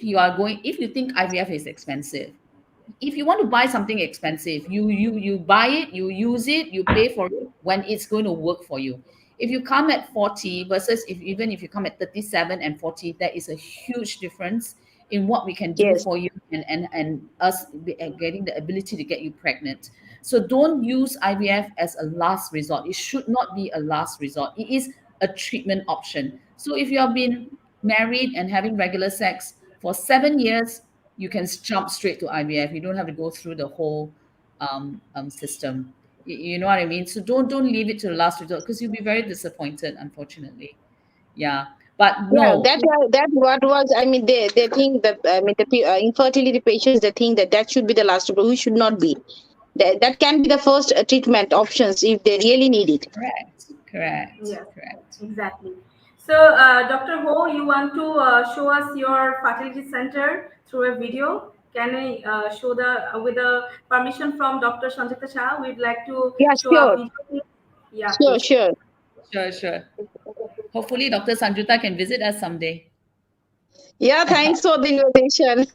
you think IVF is expensive, if you want to buy something expensive, you buy it, you use it, you pay for it when it's going to work for you. If you come at 40 versus even if you come at 37 and 40, there is a huge difference in what we can do for you and us getting the ability to get you pregnant. So don't use IVF as a last resort. It should not be a last resort. It is a treatment option. So if you have been married and having regular sex for 7 years, you can jump straight to IVF. You don't have to go through the whole system. You know what I mean? So don't leave it to the last resort because you'll be very disappointed, unfortunately. Yeah, but no. Yeah, that what was. I mean, they think that the infertility patients, they think that should be the last resort. We should not be. That can be the first treatment options if they really need it. Correct. Yes, correct. Exactly. So, Dr. Ho, you want to show us your fertility center through a video? Can I show with the permission from Dr. Sangjukta Saha? We'd like to show sure. a video. Yeah, sure. Hopefully, Dr. Sangjukta can visit us someday. Yeah, thanks for the invitation.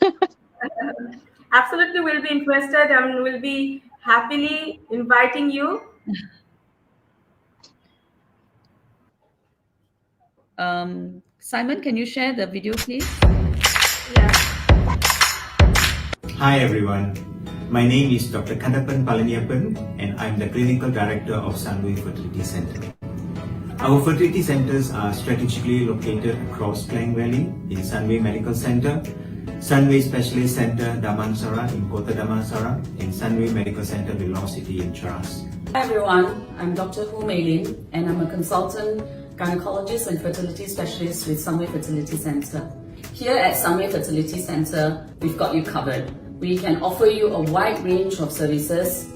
Absolutely, we'll be interested and we'll be happily inviting you. Simon, can you share the video, please? Yeah. Hi everyone, my name is Dr. Kandapan Palaniappan and I'm the Clinical Director of Sunway Fertility Center. Our fertility centers are strategically located across Klang Valley in Sunway Medical Center, Sunway Specialist Center Damansara in Kota Damansara, and Sunway Medical Center Velocity in Cheras. Hi everyone, I'm Dr. Mei Lin and I'm a consultant gynecologist and fertility specialist with Sunway Fertility Center. Here at Sunway Fertility Center, we've got you covered. We can offer you a wide range of services,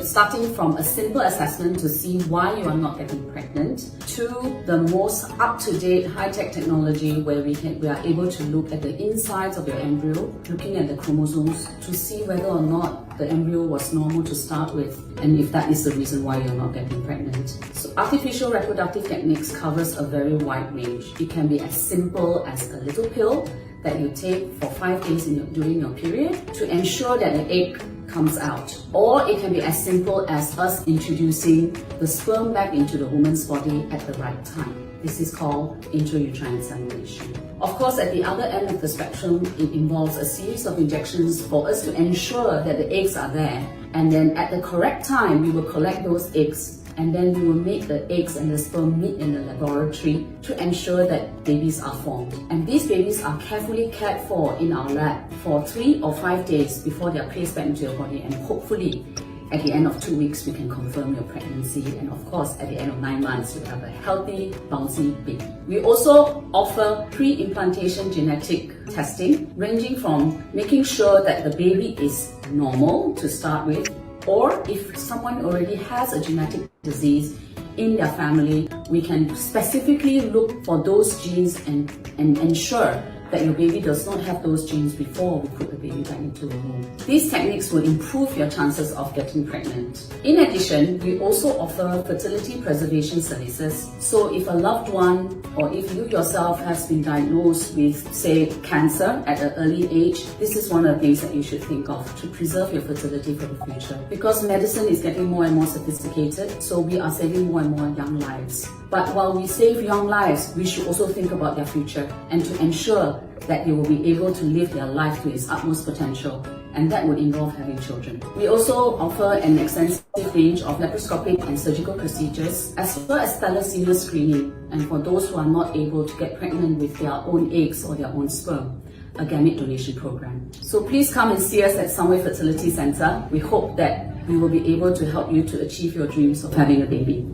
starting from a simple assessment to see why you are not getting pregnant, to the most up-to-date high-tech technology where we are able to look at the insides of your embryo, looking at the chromosomes to see whether or not the embryo was normal to start with, and if that is the reason why you're not getting pregnant. So artificial reproductive techniques covers a very wide range. It can be as simple as a little pill that you take for 5 days during your period to ensure that the egg comes out. Or it can be as simple as us introducing the sperm back into the woman's body at the right time. This is called intrauterine insemination. Of course, at the other end of the spectrum, it involves a series of injections for us to ensure that the eggs are there. And then at the correct time, we will collect those eggs and then we will make the eggs and the sperm meet in the laboratory to ensure that babies are formed. And these babies are carefully cared for in our lab for 3 or 5 days before they are placed back into your body, and hopefully at the end of 2 weeks we can confirm your pregnancy, and of course at the end of 9 months you have a healthy, bouncy baby. We also offer pre-implantation genetic testing, ranging from making sure that the baby is normal to start with, or if someone already has a genetic disease in their family, we can specifically look for those genes and ensure that your baby does not have those genes before we put the baby back into the womb. These techniques will improve your chances of getting pregnant. In addition, we also offer fertility preservation services. So if a loved one or if you yourself has been diagnosed with, say, cancer at an early age, this is one of the things that you should think of to preserve your fertility for the future. Because medicine is getting more and more sophisticated, so we are saving more and more young lives. But while we save young lives, we should also think about their future and to ensure that they will be able to live their life to its utmost potential, and that would involve having children. We also offer an extensive range of laparoscopic and surgical procedures, as well as thalassemia screening, and for those who are not able to get pregnant with their own eggs or their own sperm, a gamete donation program. So please come and see us at Sunway Fertility Center. We hope that we will be able to help you to achieve your dreams of having a baby.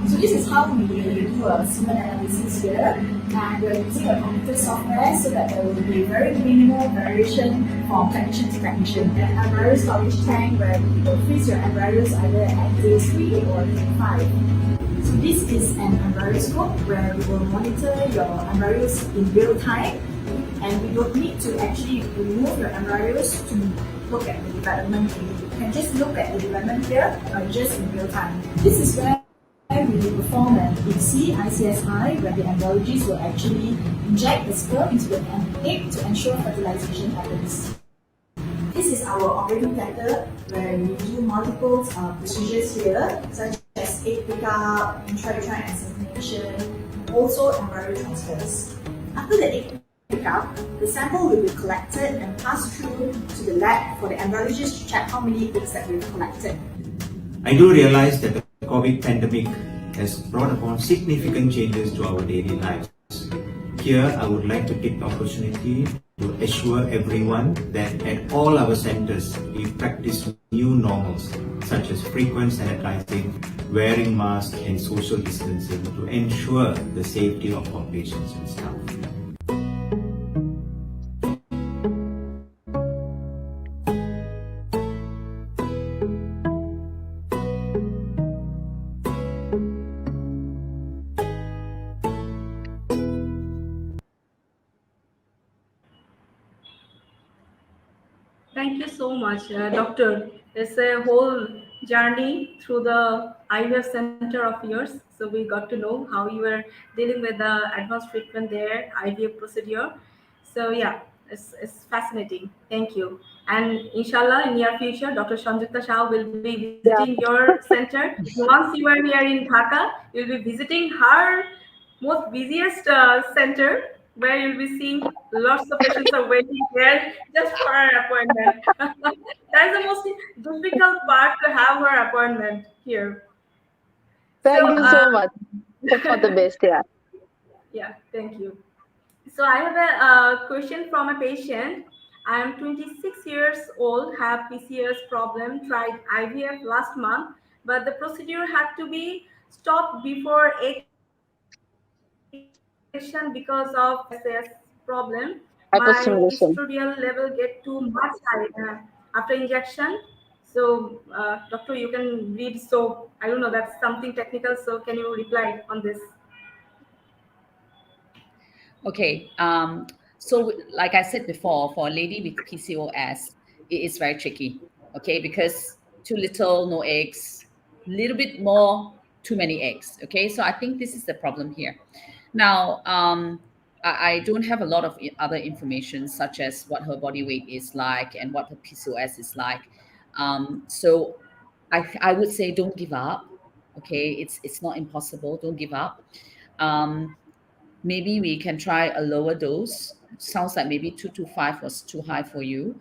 So this is how we do a semen analysis here, and we're using a computer software so that there will be very minimal variation from technician to technician. An embryo storage tank where we will freeze your embryos either at day 3 or day 5. So this is an embryoscope where we will monitor your embryos in real time, and we don't need to actually remove your embryos to look at the development. You can just look at the development here just in real time. This is where we will perform an IMIC, ICSI, where the embryologist will actually inject the sperm into the egg to ensure fertilization happens. This is our operating theatre where we do multiple procedures here, such as egg pickup, intrauterine insemination, and also embryo transfers. After the egg pickup, the sample will be collected and passed through to the lab for the embryologist to check how many eggs that we've collected. I do realize that the COVID pandemic has brought upon significant changes to our daily lives. Here, I would like to take the opportunity to assure everyone that at all our centers, we practice new normals such as frequent sanitizing, wearing masks and social distancing to ensure the safety of our patients and staff. Thank you so much, Doctor. It's a whole journey through the IVF center of yours. So we got to know how you were dealing with the advanced treatment there, IVF procedure. So yeah, it's fascinating. Thank you. And inshallah, in near future, Dr. Sangjukta Saha will be visiting Yeah. your center. Once you are here in Dhaka, you'll be visiting her most busiest center, where you'll be seeing lots of patients are waiting there just for her appointment. That is the most difficult part, to have her appointment here. Thank So you so much. Hope for the best. Yeah. yeah, thank you. So I have a question from a patient. I am 26 years old, have PCOS problem, tried IVF last month, but the procedure had to be stopped before egg collection because of PCOS problem. My Hyperstimulation. estradiol level get too much high after injection. So, doctor, you can read. So I don't know. That's something technical. So can you reply on this? Okay. So like I said before, for a lady with PCOS, it is very tricky. Okay, because too little, no eggs, little bit more, too many eggs. Okay, so I think this is the problem here. Now, I don't have a lot of other information, such as what her body weight is like and what her PCOS is like. So I would say don't give up. Okay, it's not impossible. Don't give up. Um, Maybe we can try a lower dose. Sounds like maybe 2 to 5 was too high for you.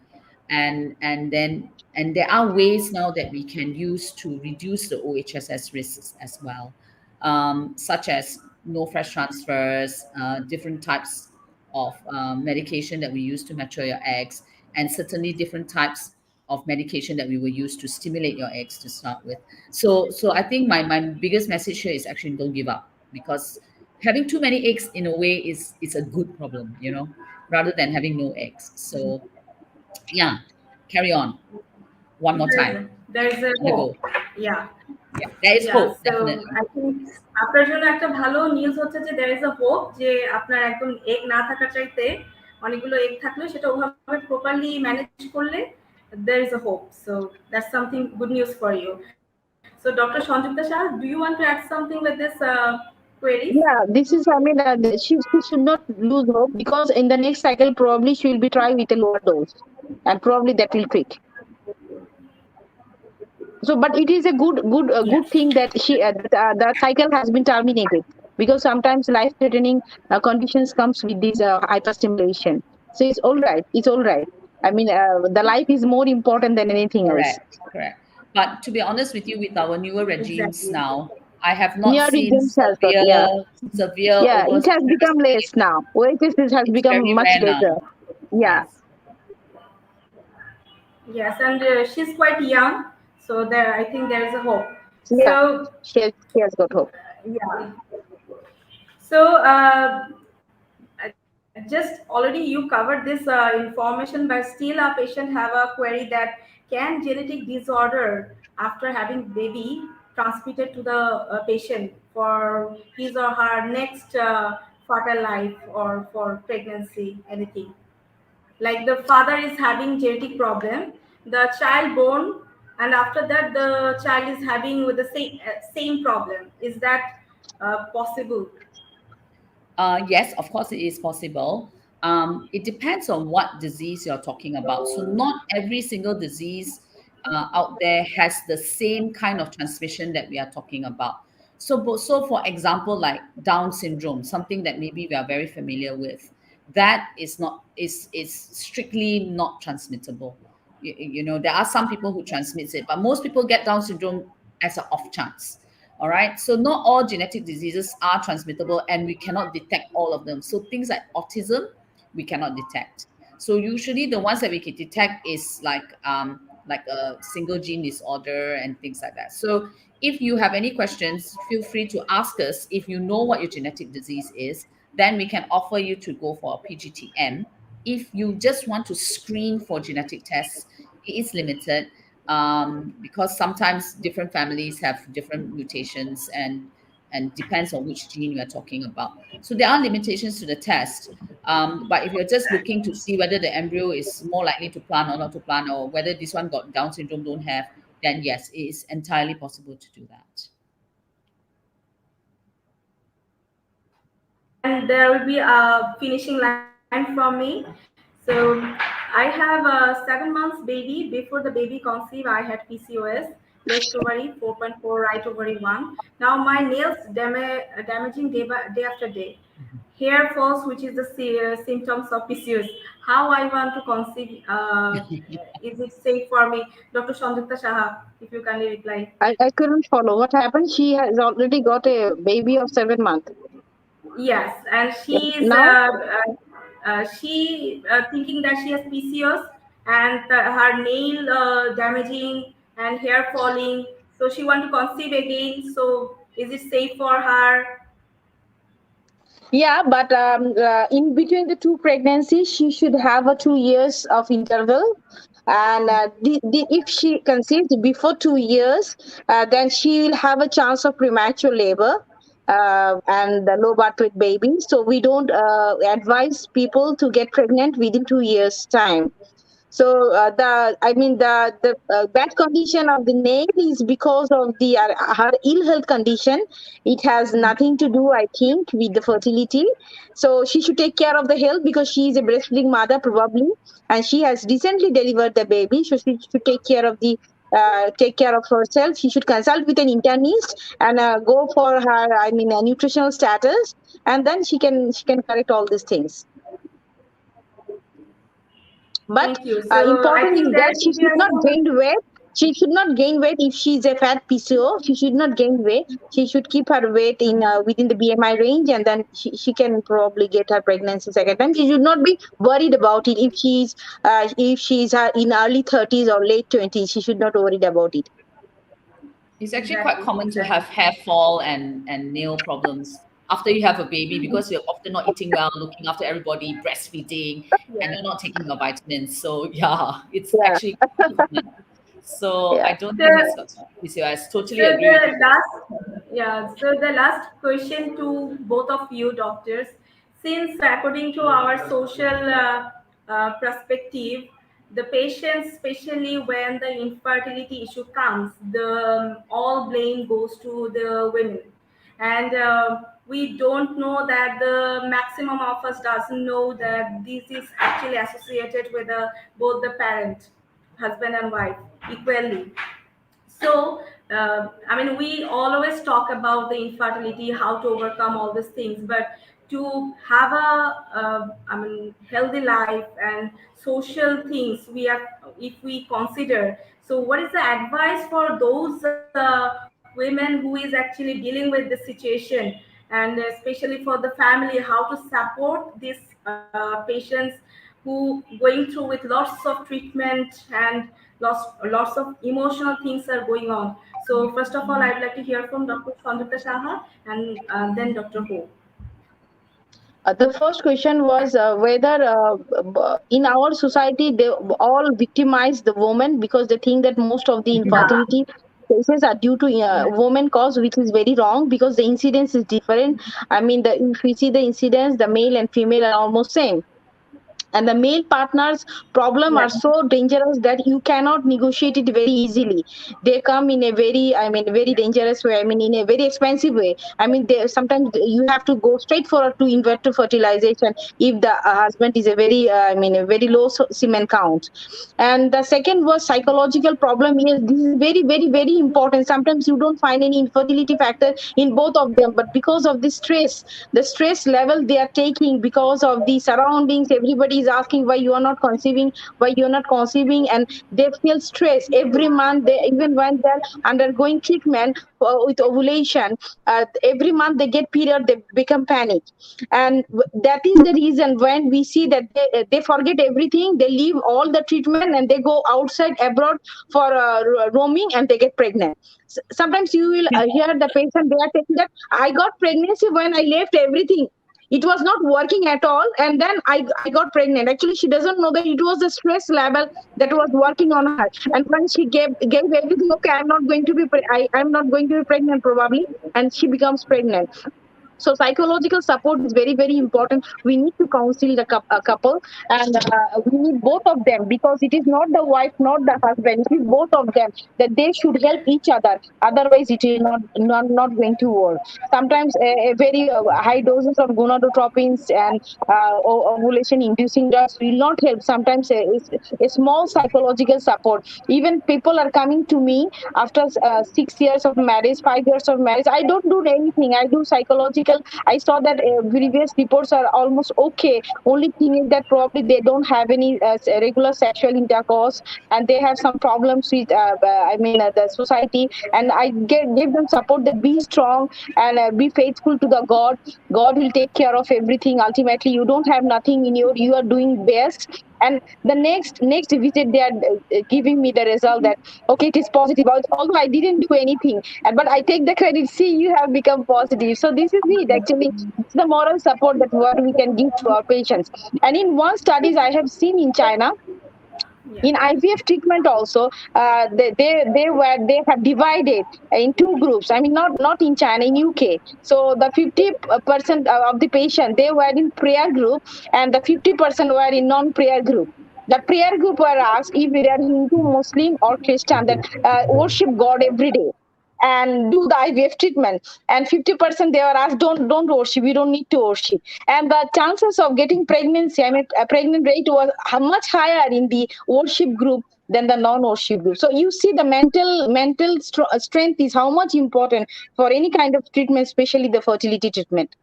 And there are ways now that we can use to reduce the OHSS risks as well, such as no fresh transfers, different types of medication that we use to mature your eggs, and certainly different types of medication that we will use to stimulate your eggs to start with. So I think my biggest message here is actually don't give up, because having too many eggs in a way is a good problem, rather than having no eggs. So yeah, carry on one more time. There is a Gonna go. hope. Yeah. Yeah, there is Yeah, hope, so definitely. I think আপনার জন্য একটা ভালো news হচ্ছে যে there is a hope, যে আপনার একদম egg না থাকার চাইতে অনেকগুলো এগ থাকলেও সেটা ওভাবে প্রপারলি ম্যানেজ করলে there is a hope. So that's something good news for you. So Dr. Sangjukta Shah, do you want to add something with this queries? Yeah, this is, I mean, she should not lose hope, because in the next cycle, probably she will be trying with a lower dose, and probably that will fit. So, but it is a good thing that the cycle has been terminated, because sometimes life-threatening conditions comes with this hyperstimulation. So it's all right. It's all right. I mean, the life is more important than anything else. Correct. But to be honest with you, with our newer regimes Exactly. now, I have not Near seen regimes has got, yeah. severe Yeah, over. it has become less now. OHS has It's become very much rare better. now. Yeah. Yes. Yes, and she's quite young, so there I think there is a hope. Yeah. So She has got hope. yeah. So just already you covered this information, but still a patient have a query that can genetic disorder after having baby transmitted to the patient for his or her next fertile life or for pregnancy, anything. Like the father is having genetic problem, the child born, and after that the child is having with the same problem. Is that possible? Yes, of course, it is possible. It depends on what disease you're talking about. So, not every single disease out there has the same kind of transmission that we are talking about. So for example, like Down syndrome, something that maybe we are very familiar with, that is not is strictly not transmittable. There are some people who transmits it, but most people get Down syndrome as an off chance. All right. So not all genetic diseases are transmittable, and we cannot detect all of them. So things like autism, we cannot detect. So usually the ones that we can detect is like a single gene disorder and things like that. So if you have any questions, feel free to ask us. If you know what your genetic disease is, then we can offer you to go for a Pgtm. If you just want to screen for genetic tests, it is limited, because sometimes different families have different mutations, and depends on which gene you are talking about. So there are limitations to the test. But if you're just looking to see whether the embryo is more likely to plant or not to plant, or whether this one got Down syndrome, don't have, then yes, it is entirely possible to do that. And there will be a finishing line from me. So I have a 7 months baby. Before the baby conceived, I had PCOS, left ovary 4.4, right ovary 1. Now my nails damaging day after day. Hair falls, which is the symptoms of PCOS. How I want to conceive? Is it safe for me, Dr. Sangjukta Saha? If you kindly reply. I couldn't follow. What happened? She has already got a baby of 7 months. Yes, and Yeah. she's Now, she thinking that she has PCOS and her nail damaging and hair falling. So she want to conceive again. So is it safe for her? yeah, but in between the two pregnancies, she should have a 2 years of interval. And if she conceives before 2 years, then she will have a chance of premature labor and the low birth weight baby. So we don't advise people to get pregnant within 2 years' time. So the bad condition of the nail is because of the her ill health condition. It has nothing to do, I think, with the fertility. So she should take care of the health because she is a breastfeeding mother probably, and she has recently delivered the baby. So she should take care of herself. She should consult with an internist and go for her, nutritional status, and then she can correct all these things. But Thank you. So I important is think that that she we should are not so. gain weight. She should not gain weight if she is a fat PCO. She should not gain weight. She should keep her weight in within the BMI range, and then she can probably get her pregnancy second time. She should not be worried about it if she's in early 30s or late 20s. She should not worried about it. It's actually quite Exactly, common to have exactly. hair fall and nail problems after you have a baby because you're often not eating well, looking after everybody, breastfeeding, and Yeah. you're not taking your vitamins. So yeah, it's Yeah, actually quite common. So yeah. I don't think it's So got to be PCOS. Totally So agree with you. the last, yeah. So the last question to both of you, doctors, since according to our social perspective, the patients, especially when the infertility issue comes, the all blame goes to the women, and we don't know that the maximum of us doesn't know that this is actually associated with both the parent, husband and wife, equally. So we always talk about the infertility, how to overcome all these things, but to have a healthy life and social things, we have, if we consider, so what is the advice for those women who is actually dealing with the situation, and especially for the family, how to support these patients who going through with lots of treatment and lots of emotional things are going on. So first of all, I'd like to hear from Dr. Sangjukta Saha and then Dr. Ho. The first question was whether in our society they all victimize the woman because they think that most of the Yeah, infertility cases are due to woman cause, which is very wrong because the incidence is different. If we see the incidence, the male and female are almost same, and the male partners problem are yeah, so dangerous that you cannot negotiate it very easily. They come in a very yeah, dangerous way, in a very expensive way. Sometimes you have to go straight for to invert to fertilization if the husband is a a very low semen count. And the second was psychological problem. Yes, this is very very important. Sometimes you don't find any infertility factor in both of them, but because of the stress level they are taking, because of the surroundings, everybody is asking why you are not conceiving, and they feel stress every month. They, even when they're undergoing treatment with ovulation, every month they get period, they become panic. And that is the reason when we see that they forget everything, they leave all the treatment and they go outside abroad for roaming, and they get pregnant. Sometimes you will hear the patient, they are saying that I got pregnancy when I left everything. It was not working at all, and then I got pregnant. Actually, she doesn't know that it was the stress level that was working on her. And when she gave everything, okay, I'm not going to be I'm not going to be pregnant probably, and she becomes pregnant. So psychological support is very, very important. We need to counsel the couple, and we need both of them, because it is not the wife, not the husband. It is both of them, that they should help each other. Otherwise, it will not going to work. Sometimes a very high doses of gonadotropins and ovulation inducing drugs will not help. Sometimes a small psychological support. Even people are coming to me after 6 years of marriage, 5 years of marriage. I don't do anything. I do psychological. I saw that previous reports are almost okay. Only thing is that probably they don't have any regular sexual intercourse, and they have some problems with the society. And I give them support that be strong and be faithful to the God. God will take care of everything. Ultimately, you don't have nothing in you are doing best. And the next visit, they are giving me the result that okay, it is positive, although I didn't do anything. But I take the credit. See, you have become positive. So this is it. Actually, it's the moral support that what we can give to our patients. And in one studies I have seen in China, in IVF treatment also, they have divided in two groups. I mean, not in China, in UK. So the 50% of the patient, they were in prayer group, and the 50% were in non-prayer group. The prayer group were asked if they are Hindu, Muslim, or Christian, that worship God every day and do the IVF treatment. And 50% they were asked, don't worship, we don't need to worship. And the chances of getting pregnancy, a pregnant rate was much higher in the worship group than the non-worship group. So you see the mental strength is how much important for any kind of treatment, especially the fertility treatment.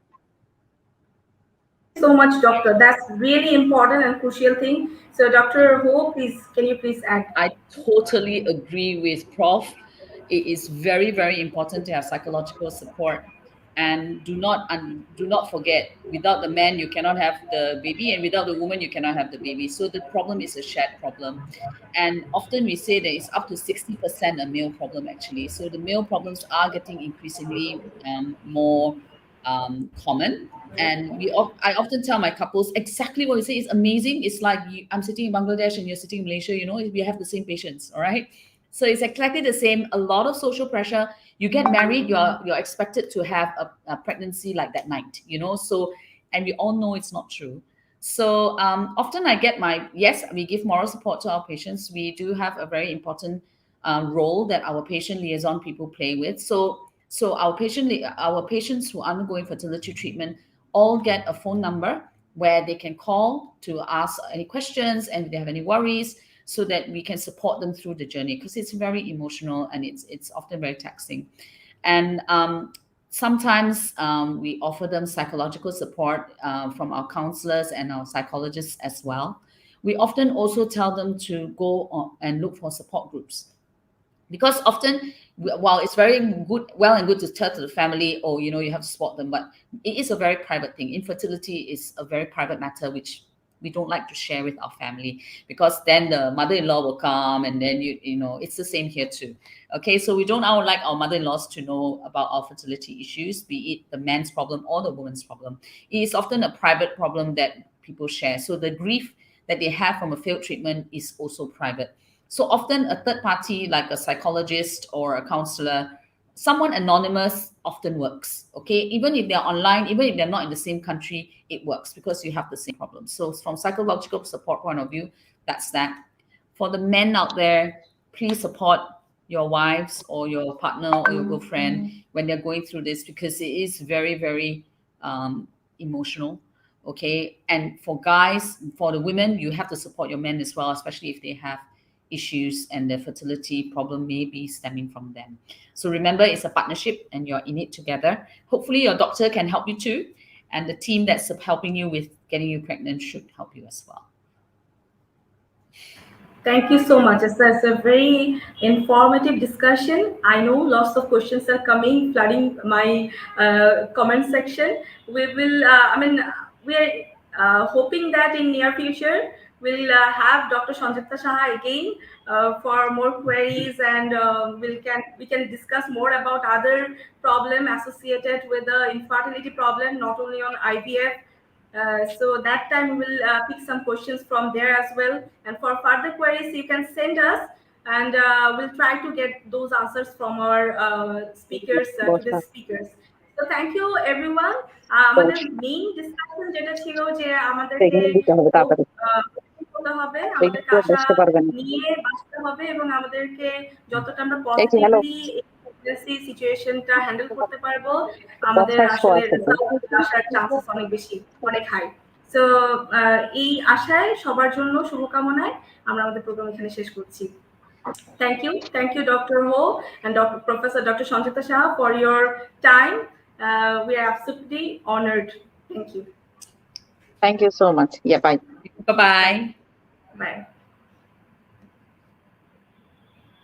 So much, doctor. That's really important and crucial thing. So, Dr. Ho, please, can you please add? I totally agree with Prof. It is very, very important to have psychological support, and do not forget, without the man you cannot have the baby, and without the woman you cannot have the baby. So the problem is a shared problem, and often we say that it's up to 60% a male problem actually. So the male problems are getting increasingly more common. And I often tell my couples exactly what we say. It's amazing. It's like I'm sitting in Bangladesh and you're sitting in Malaysia, we have the same patients, all right? So it's exactly the same. A lot of social pressure. You get married, you're expected to have a pregnancy like that night, So, and we all know it's not true. So often I get yes, we give moral support to our patients. We do have a very important role that our patient liaison people play with. So our patients who are undergoing fertility treatment all get a phone number where they can call to ask any questions, and if they have any worries, so that we can support them through the journey, because it's very emotional and it's often very taxing. And sometimes we offer them psychological support from our counselors and our psychologists as well. We often also tell them to go and look for support groups, because often, while it's very well and good to tell to the family, you have to support them, but it is a very private thing. Infertility is a very private matter, which we don't like to share with our family, because then the mother-in-law will come, and then it's the same here too. Okay, so we don't like our mother-in-laws to know about our fertility issues, be it the man's problem or the woman's problem. It is often a private problem that people share. So the grief that they have from a failed treatment is also private. So often a third party, like a psychologist or a counselor, someone anonymous, often works. Okay, even if they're online, even if they're not in the same country, it works, because you have the same problem. So from psychological support point of view, that's that. For the men out there, please support your wives or your partner or your girlfriend when they're going through this, because it is very, very emotional. Okay, and for guys, for the women, you have to support your men as well, especially if they have issues and the fertility problem may be stemming from them. So remember, it's a partnership and you're in it together. Hopefully your doctor can help you too, and the team that's helping you with getting you pregnant should help you as well. Thank you so much. It's a very informative discussion. I know lots of questions are coming, flooding my comment section. We will, we're hoping that in near future, we'll have Dr. Sangjukta Saha again for more queries, and we can discuss more about other problem associated with the infertility problem, not only on IVF. So that time we'll pick some questions from there as well. And for further queries, you can send us, and we'll try to get those answers from our speakers, today's speakers. So thank you everyone. আমাদের main discussion যেটা ছিল যে আমাদেরকে করতে হবে, আমাদেরকে আশা নিয়ে বাঁচতে হবে এবং আমাদেরকে যতটা আমরা পজিটিভলি সিচুয়েশনটা হ্যান্ডেল করতে পারবো আমাদের আসলে রেজাল্ট আসার চান্সেস অনেক বেশি, অনেক হাই। সো এই আশায় সবার জন্য শুভকামনায় আমরা আমাদের প্রোগ্রাম এখানে শেষ করছি। Thank you, Dr. Ho and Professor Dr. Sangjukta Saha for your time. We are absolutely honored. Thank you. Thank you so much. Yeah, bye. Bye-bye. Bye.